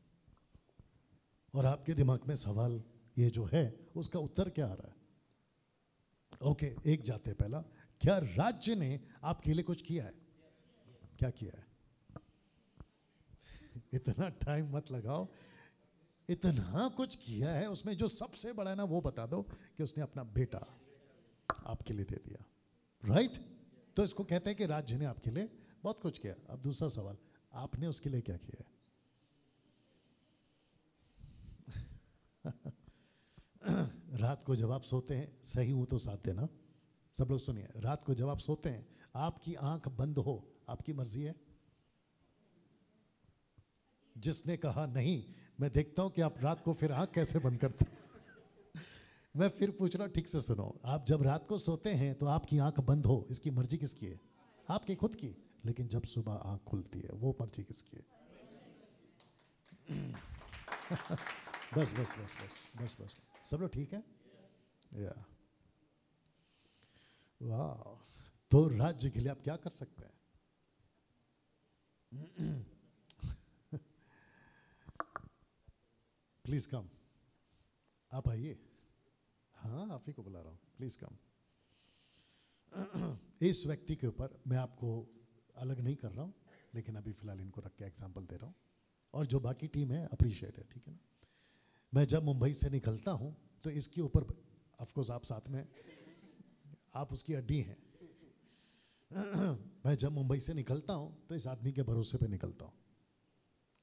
और आपके दिमाग में सवाल ये जो है उसका उत्तर क्या आ रहा है? ओके, एक जाते पहला, क्या राज्य ने आपके लिए कुछ किया है? क्या किया है? इतना टाइम मत लगाओ, इतना कुछ किया है। उसमें जो सबसे बड़ा है ना, वो बता दो कि उसने अपना बेटा आपके लिए दे दिया, राइट? तो इसको कहते हैं कि राज्य ने आपके लिए बहुत कुछ किया। अब दूसरा सवाल, आपने उसके लिए क्या किया है? रात को जब आप सोते हैं, सही हूं तो साथ देना, सब लोग सुनिए। रात को जब आप सोते हैं, आपकी आंख बंद हो, आपकी मर्जी है? जिसने कहा नहीं, मैं देखता हूं कि आप रात को फिर आंख कैसे बंद करते। मैं फिर पूछ रहा हूं, ठीक से सुनो। आप जब रात को सोते हैं तो आपकी आंख बंद हो, इसकी मर्जी किसकी है? आपकी खुद की। लेकिन जब सुबह आंख खुलती है, वो मर्जी किसकी है? बस बस बस बस बस बस, सब लोग ठीक है? या वाह। तो राज्य के लिए आप क्या कर सकते हैं? प्लीज कम, आप आइए। हाँ, आप ही को बुला रहा हूँ, प्लीज कम। इस व्यक्ति के ऊपर मैं आपको अलग नहीं कर रहा हूँ, लेकिन अभी फिलहाल इनको रख के एग्जाम्पल दे रहा हूँ, और जो बाकी टीम है अप्रिशिएट है, ठीक है ना? मैं जब मुंबई से निकलता हूँ तो इसके ऊपर, ऑफकोर्स आप साथ में, आप उसकी अड्डी हैं। मैं जब मुंबई से निकलता हूँ तो इस आदमी के भरोसे पे निकलता हूँ,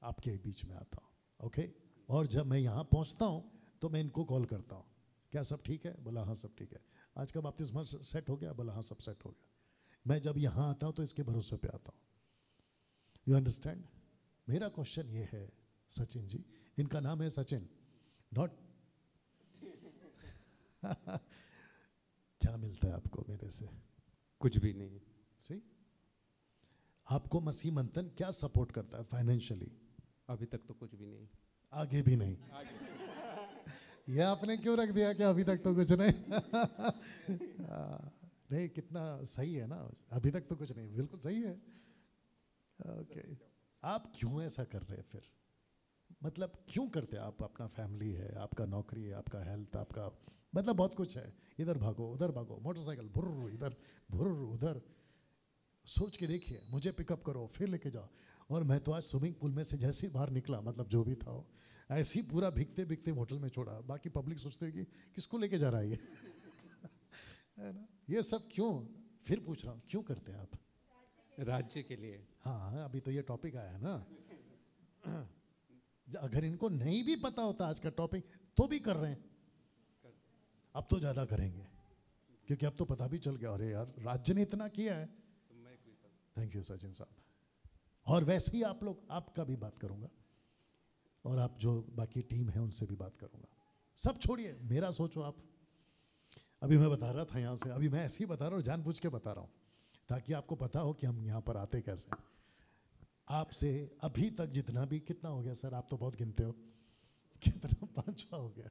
आपके बीच में आता हूँ, ओके? और जब मैं यहाँ पहुँचता हूँ तो मैं इनको कॉल करता हूँ, क्या सब ठीक है? बोला हाँ सब ठीक है। आज का बपतिस्मा सेट हो गया? बोला हाँ सब सेट हो गया। मैं जब यहाँ आता हूँ तो इसके भरोसे पे आता हूँ। You understand? मेरा क्वेश्चन ये है, सचिन जी, इनका नाम है सचिन, नॉट क्या मिलता है आपको मेरे से? कुछ भी नहीं। सही। आपको मसीह मंथन क्या सपोर्ट करता है फाइनेंशियली? अभी तक तो कुछ भी नहीं। आगे भी नहीं। ये आपने क्यों रख दिया कि अभी तक तो कुछ नहीं? नहीं, कितना सही है ना, अभी तक तो कुछ नहीं, बिल्कुल सही है। ओके, आप क्यों ऐसा कर रहे हैं फिर? मतलब क्यों करते हैं आप? अपना फैमिली है, आपका नौकरी है, आपका हेल्थ, आपका मतलब बहुत कुछ है। इधर भागो उधर भागो, मोटरसाइकिल भुर्र इधर भुर्र उधर। सोच के देखिए, मुझे पिकअप करो फिर लेके जाओ। और मैं तो आज स्विमिंग पूल में से जैसे ही बाहर निकला, मतलब जो भी था वो, ऐसे ही पूरा भीगते भीगते होटल में छोड़ा। बाकी पब्लिक सोचते कि किसको लेके जा रहा है ये है ना? ये सब क्यों? फिर पूछ रहा हूँ, क्यों करते हैं आप? राज्य के लिए। हाँ, अभी तो ये टॉपिक आया है ना। अगर इनको नहीं भी पता होता आज का टॉपिक तो भी कर रहे हैं। अब तो ज़्यादा करेंगे, क्योंकि अब तो पता भी चल गया, अरे यार राज्य ने इतना किया है। थैंक यू सचिन साहब। और वैसे ही आप लोग, आपका भी बात करूंगा, और आप जो बाकी टीम है उनसे भी बात करूंगा। सब छोड़िए, मेरा सोचो आप। अभी मैं बता रहा था यहाँ से, अभी मैं ऐसे ही बता रहा हूँ, जानबूझ के बता रहा हूँ ताकि आपको पता हो कि हम यहाँ पर आते कैसे। आपसे अभी तक जितना भी, कितना हो गया सर? आप तो बहुत गिनते हो। कितना? 5वां हो गया।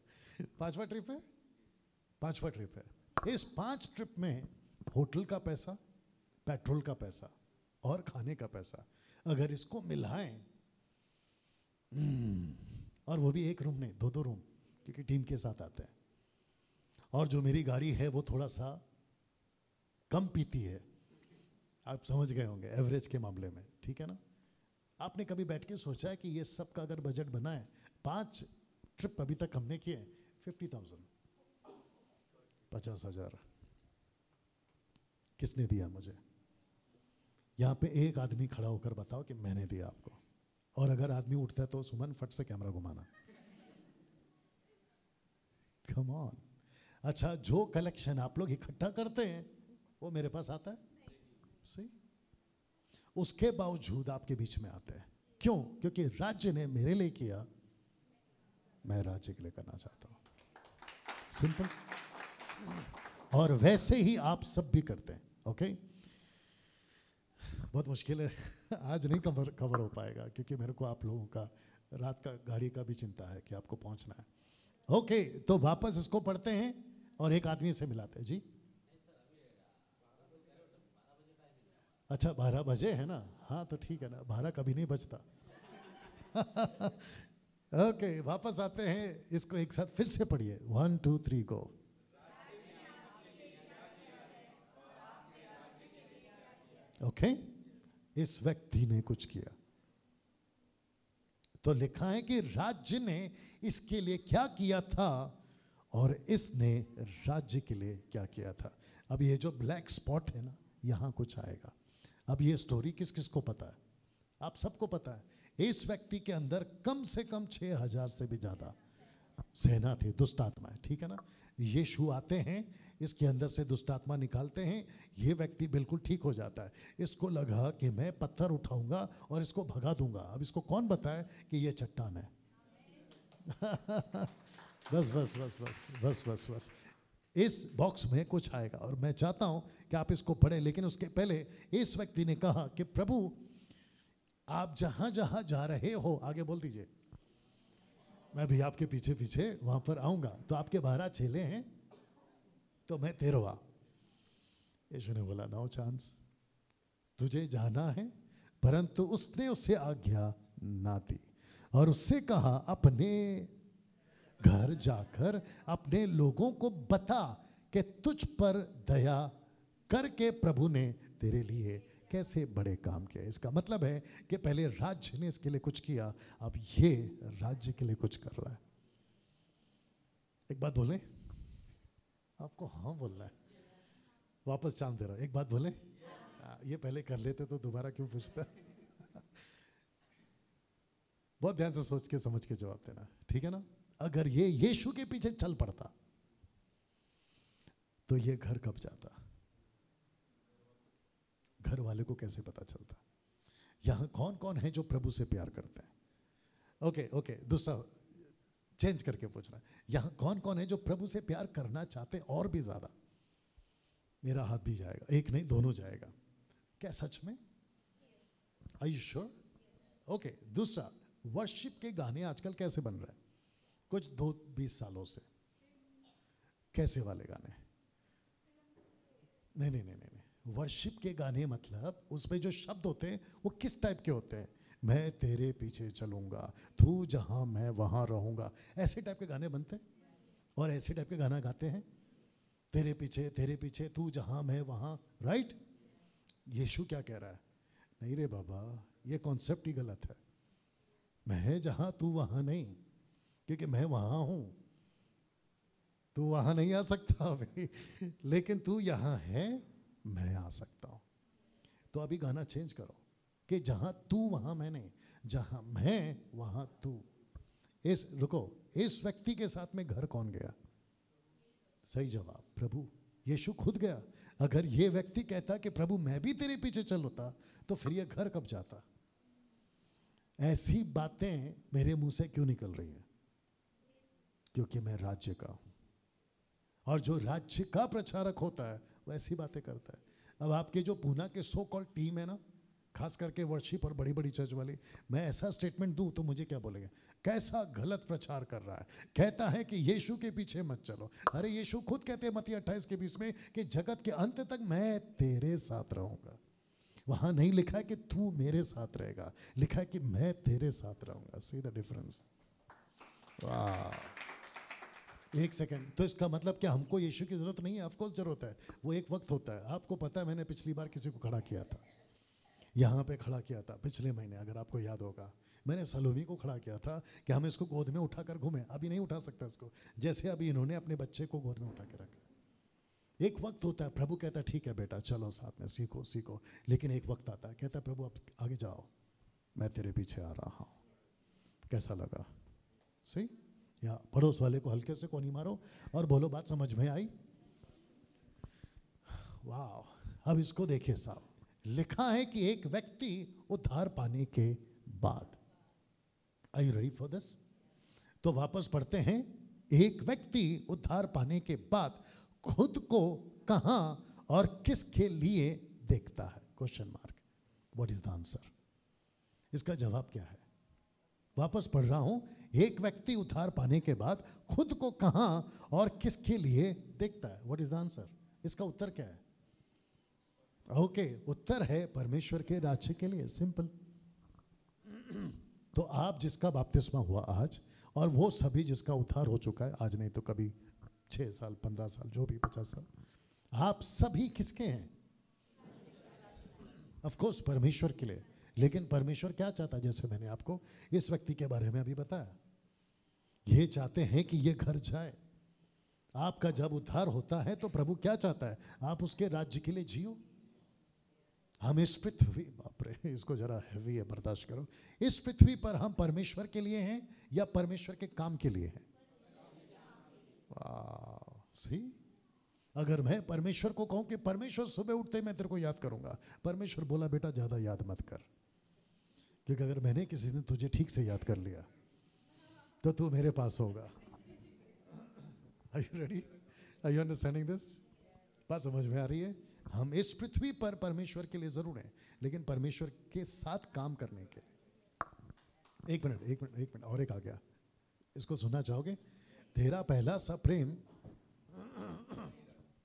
5वां ट्रिप है, 5वां ट्रिप है। इस 5 ट्रिप में होटल का पैसा, पेट्रोल का पैसा और खाने का पैसा, अगर इसको मिलाएं, और वो भी एक रूम नहीं, 2-2 रूम, क्योंकि टीम के साथ आते हैं। और जो मेरी गाड़ी है वो थोड़ा सा कम पीती है, आप समझ गए होंगे एवरेज के मामले में, ठीक है ना? आपने कभी बैठ के सोचा है कि ये सब का अगर बजट बनाए, 5 ट्रिप अभी तक हमने किए, 50,000, 50,000 किसने दिया मुझे? यहाँ पे एक आदमी खड़ा होकर बताओ कि मैंने दिया आपको। और अगर आदमी उठता है तो सुमन फट से कैमरा घुमाना। Come on. अच्छा, जो कलेक्शन आप लोग इकट्ठा करते हैं वो मेरे पास आता है, सही? उसके बावजूद आपके बीच में आते हैं। क्यों? क्योंकि राज्य ने मेरे लिए किया, मैं राज्य के लिए करना चाहता हूं। सिंपल। और वैसे ही आप सब भी करते हैं। ओके? बहुत मुश्किल है, आज नहीं कवर हो पाएगा, क्योंकि मेरे को आप लोगों का रात का गाड़ी का भी चिंता है कि आपको पहुंचना है। ओके, तो वापस इसको पढ़ते हैं और एक आदमी से मिलाते हैं। जी अच्छा, 12 बजे है ना? हाँ तो ठीक है ना, 12 कभी नहीं बजता। ओके, वापस आते हैं, इसको एक साथ फिर से पढ़िए। 1 2 3 गो। ओके, इस व्यक्ति ने कुछ किया, तो लिखा है कि राज्य ने इसके लिए क्या किया था और इसने राज्य के लिए क्या किया था। अब ये जो ब्लैक स्पॉट है ना, यहां कुछ आएगा। अब ये स्टोरी किस किस को पता है? आप सबको पता है। इस व्यक्ति के अंदर कम से कम 6,000 से भी ज्यादा सेना थी, दुष्ट आत्माएं, ठीक है ना? यीशु आते हैं, इसके अंदर से दुष्ट आत्मा निकालते हैं, ये व्यक्ति बिल्कुल ठीक हो जाता है। इसको लगा कि मैं पत्थर उठाऊंगा और इसको भगा दूंगा। अब इसको कौन बताए कि ये चट्टान है? बस बस बस बस बस बस बस। इस बॉक्स में कुछ आएगा और मैं चाहता हूं कि आप इसको पढ़ें, लेकिन उसके पहले इस व्यक्ति ने कहा कि प्रभु आप जहां जहां जा रहे हो, आगे बोल दीजिए, मैं भी आपके पीछे पीछे वहां पर आऊंगा। तो आपके 12 चेले हैं, तो मैं 13वां। यीशु ने बोला नो चांस, तुझे जाना है, परंतु उसने उससे आज्ञा ना दी और उससे कहा अपने घर जाकर अपने लोगों को बता कि तुझ पर दया करके प्रभु ने तेरे लिए कैसे बड़े काम किए। इसका मतलब है कि पहले राज्य ने इसके लिए कुछ किया, अब ये राज्य के लिए कुछ कर रहा है। एक बात बोलें, आपको हाँ बोलना है, वापस चांस दे रहा हूं, एक बात बोलें। ये पहले कर लेते तो दोबारा क्यों पूछता? बहुत ध्यान से सोच के समझ के जवाब देना, ठीक है ना? अगर ये यीशु के पीछे चल पड़ता तो ये घर कब जाता? घर वाले को कैसे पता चलता? यहां कौन कौन है जो प्रभु से प्यार करते हैं? ओके ओके, दूसरा चेंज करके पूछ रहा है, यहां कौन कौन है जो प्रभु से प्यार करना चाहते हैं और भी ज्यादा? मेरा हाथ भी जाएगा, एक नहीं दोनों जाएगा। क्या सच में? Are you sure? ओके, दूसरा, वर्शिप के गाने आजकल कैसे बन रहे हैं? कुछ 2-20 सालों से कैसे वाले गाने? नहीं नहीं नहीं नहीं, वर्शिप के गाने मतलब उसमें जो शब्द होते हैं वो किस टाइप के होते हैं? मैं तेरे पीछे चलूंगा, तू जहां मैं वहां रहूंगा। ऐसे टाइप के गाने बनते हैं और ऐसे टाइप के गाना गाते हैं, तेरे पीछे तू जहां मैं वहां, राइट। यीशु क्या कह रहा है? नहीं रे बाबा, ये कॉन्सेप्ट ही गलत है। मैं जहां तू वहां नहीं, क्योंकि मैं वहां हूं, तू वहां नहीं आ सकता अभी, लेकिन तू यहां है, मैं आ सकता हूं। तो अभी गाना चेंज करो कि जहां तू वहां मैं नहीं, जहां मैं वहां तू। इस व्यक्ति के साथ में घर कौन गया? सही जवाब, प्रभु यीशु खुद गया। अगर ये व्यक्ति कहता कि प्रभु मैं भी तेरे पीछे चल होता, तो फिर ये घर कब जाता? ऐसी बातें मेरे मुंह से क्यों निकल रही हैं? क्योंकि मैं राज्य का हूं, और जो राज्य का प्रचारक होता है वो ऐसी बातें करता है। अब आपके जो पूना के सो कॉल्ड टीम है ना, खास करके वर्शिप और बड़ी बड़ी चर्च वाली, मैं ऐसा स्टेटमेंट दूं तो मुझे क्या बोलेंगे? कैसा गलत प्रचार कर रहा है, कहता है कि यीशु के पीछे मत चलो। अरे यीशु खुद कहते हैं मत्ती 28 के 20 में कि जगत के अंत तक मैं तेरे साथ रहूंगा। वहां नहीं लिखा है कि तू मेरे साथ रहेगा, लिखा है कि मैं तेरे साथ रहूंगा। See the difference. वाह, एक सेकंड, तो इसका मतलब क्या हमको यीशु की जरूरत नहीं है? ऑफ कोर्स जरूरत है, वो एक वक्त होता है। आपको पता है, मैंने पिछली बार किसी को खड़ा किया था, यहाँ पे खड़ा किया था पिछले महीने, अगर आपको याद होगा। मैंने सलोमी को खड़ा किया था कि हम इसको गोद में उठाकर घूमें। अभी नहीं उठा सकता इसको, जैसे अभी इन्होंने अपने बच्चे को गोद में उठा के रखा। एक वक्त होता है, प्रभु कहता है ठीक है बेटा चलो साथ में सीखो सीखो, लेकिन एक वक्त आता है, कहता है प्रभु अब आगे जाओ, मैं तेरे पीछे आ रहा हूँ। कैसा लगा? सही? या पड़ोस वाले को हल्के से कोनी मारो और बोलो बात समझ में आई? वाह। अब इसको देखिए साहब, लिखा है कि एक व्यक्ति उद्धार पाने के बाद, are you ready for this? तो वापस पढ़ते हैं, एक व्यक्ति उद्धार पाने के बाद खुद को कहां और किसके लिए देखता है? Question mark. What is the answer? इसका जवाब क्या है? वापस पढ़ रहा हूं, एक व्यक्ति उद्धार पाने के बाद खुद को कहां और किसके लिए देखता है? What is the answer? इसका उत्तर क्या है? ओके, उत्तर है परमेश्वर के राज्य के लिए। सिंपल। तो आप जिसका बपतिस्मा हुआ आज, और वो सभी जिसका उद्धार हो चुका है आज नहीं तो कभी, 6 साल 15 साल जो भी 50 साल, आप सभी किसके हैं? ऑफ कोर्स परमेश्वर के लिए। लेकिन परमेश्वर क्या चाहता है? जैसे मैंने आपको इस व्यक्ति के बारे में अभी बताया, ये चाहते हैं कि ये घर जाए। आपका जब उद्धार होता है तो प्रभु क्या चाहता है? आप उसके राज्य के लिए जियो। हम इस पृथ्वी, बाप रे इसको जरा हैवी है, बर्दाश्त करो। इस पृथ्वी पर हम परमेश्वर के लिए हैं या परमेश्वर के काम के लिए हैं? वाह, सही। अगर मैं परमेश्वर को कहूं कि परमेश्वर सुबह उठते मैं तेरे को याद करूंगा, परमेश्वर बोला बेटा ज्यादा याद मत कर, क्योंकि अगर मैंने किसी दिन तुझे ठीक से याद कर लिया तो तू मेरे पास होगा। Are you ready? Are you understanding this? बात समझ में आ रही है? हम इस पृथ्वी पर परमेश्वर के लिए जरूर हैं, लेकिन परमेश्वर के साथ काम करने के लिए। एक मिनट और एक आ गया, इसको सुनना चाहोगे? तेरा पहला सा प्रेम,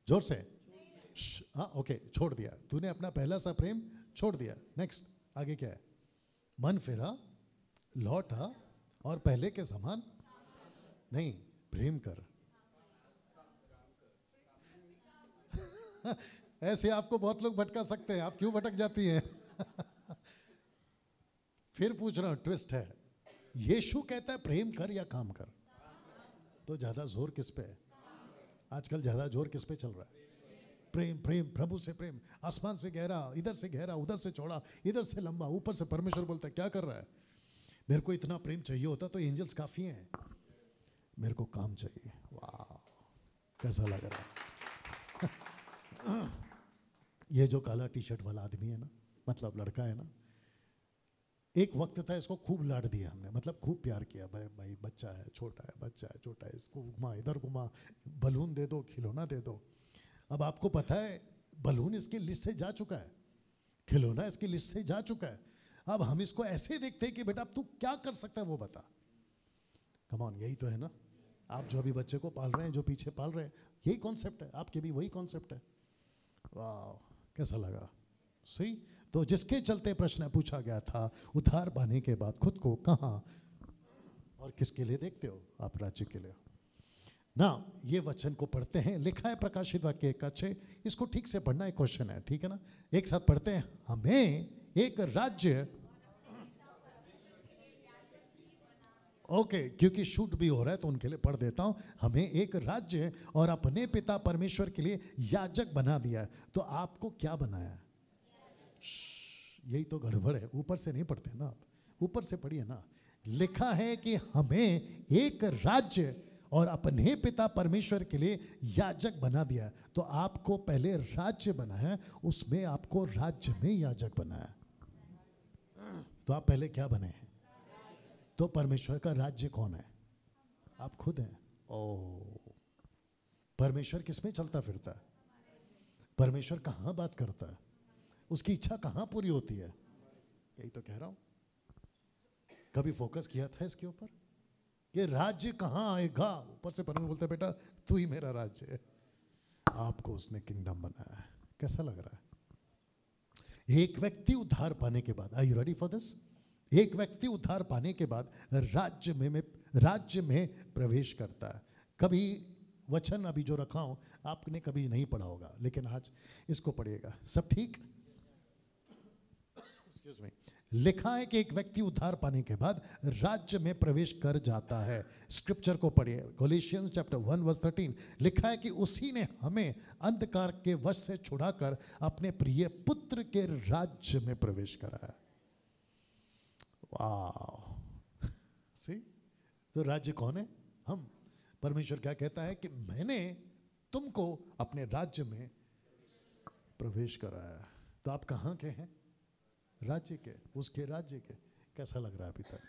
जोर से। हाँ ओके, छोड़ दिया तूने अपना पहला सा प्रेम, छोड़ दिया। नेक्स्ट, आगे क्या है? मन फिरा, लौटा और पहले के समान नहीं, प्रेम कर। ऐसे आपको बहुत लोग भटका सकते हैं, आप क्यों भटक जाती हैं? फिर पूछ रहा हूं, ट्विस्ट है। यीशु कहता है प्रेम कर या काम कर, तो ज्यादा जोर किस पे है आजकल? ज्यादा जोर किस पे चल रहा है? प्रेम, प्रेम, प्रभु से प्रेम, आसमान से गहरा, इधर से गहरा, उधर से चौड़ा, इधर से लंबा, ऊपर से। परमेश्वर बोलता है क्या कर रहा है? मेरे को इतना प्रेम चाहिए होता तो एंजल्स काफी हैं, मेरे को काम चाहिए। वाह, कैसा लग रहा है? ये जो काला टी शर्ट वाला आदमी है ना, मतलब लड़का है ना, एक वक्त था इसको खूब लाड दिया हमने, मतलब खूब प्यार किया। भाई बच्चा है, छोटा है, बच्चा है छोटा है, इसको घुमा, इधर घुमा, बलून दे दो, खिलौना दे दो। अब आपको पता है बलून इसकी लिस्ट से जा चुका है, खिलौना इसकी लिस्ट से जा चुका है। अब हम इसको ऐसे देखते हैं कि बेटा अब तू क्या कर सकता है वो बता। कम ऑन, यही तो है ना? आप जो अभी बच्चे को पाल रहे हैं, जो पीछे पाल रहे हैं, यही कॉन्सेप्ट है, आपके भी वही कॉन्सेप्ट है। वाह, कैसा लगा? सही। तो जिसके चलते प्रश्न पूछा गया था, उद्धार पाने के बाद खुद को कहाँ और किसके लिए देखते हो? आप राज्य के लिए ना। ये वचन को पढ़ते हैं, लिखा है प्रकाशित वाक्य 1:6। इसको ठीक से पढ़ना, एक क्वेश्चन है, ठीक है ना? एक साथ पढ़ते हैं। हमें एक राज्य, ओके, क्योंकि शूट भी हो रहा है तो उनके लिए पढ़ देता हूं। हमें एक राज्य और अपने पिता परमेश्वर के लिए याजक बना दिया है। तो आपको क्या बनाया है? यही तो गड़बड़ है, ऊपर से नहीं पढ़ते ना आप, ऊपर से पढ़िए ना। लिखा है कि हमें एक राज्य और अपने पिता परमेश्वर के लिए याजक बना दिया है। तो आपको पहले राज्य बनाया है, उसमें आपको राज्य में याजक बनाया। तो आप पहले क्या बने हैं? तो परमेश्वर का राज्य कौन है? आप खुद हैं। ओ, परमेश्वर किसमें चलता फिरता है? परमेश्वर कहाँ बात करता है? उसकी इच्छा कहाँ पूरी होती है? यही तो कह रहा हूं। कभी फोकस किया था इसके ऊपर? ये राज्य कहाँ आएगा? ऊपर से परमेश्वर बोलता है, बेटा तू ही मेरा राज्य है। आपको उसने किंगडम बनाया है। कैसा लग रहा है? एक व्यक्ति उद्धार पाने के बाद, are you ready for this? एक व्यक्ति उद्धार पाने के बाद राज्य में प्रवेश करता है। कभी वचन अभी जो रखा हूं आपने कभी नहीं पढ़ा होगा, लेकिन आज इसको पढ़िएगा। सब ठीक? Excuse me. लिखा है कि एक व्यक्ति उद्धार पाने के बाद राज्य में प्रवेश कर जाता है। स्क्रिप्चर को पढ़िए, कोलोसियंस चैप्टर 1:13। लिखा है कि उसी ने हमें अंधकार के वश से छुड़ाकर अपने प्रिय पुत्र के राज्य में प्रवेश कराया। वाह, सी, तो राज्य कौन है? हम। परमेश्वर क्या कहता है कि मैंने तुमको अपने राज्य में प्रवेश कराया। तो आप कहाँ के हैं? राज्य के, उसके राज्य के। कैसा लग रहा है अभी तक?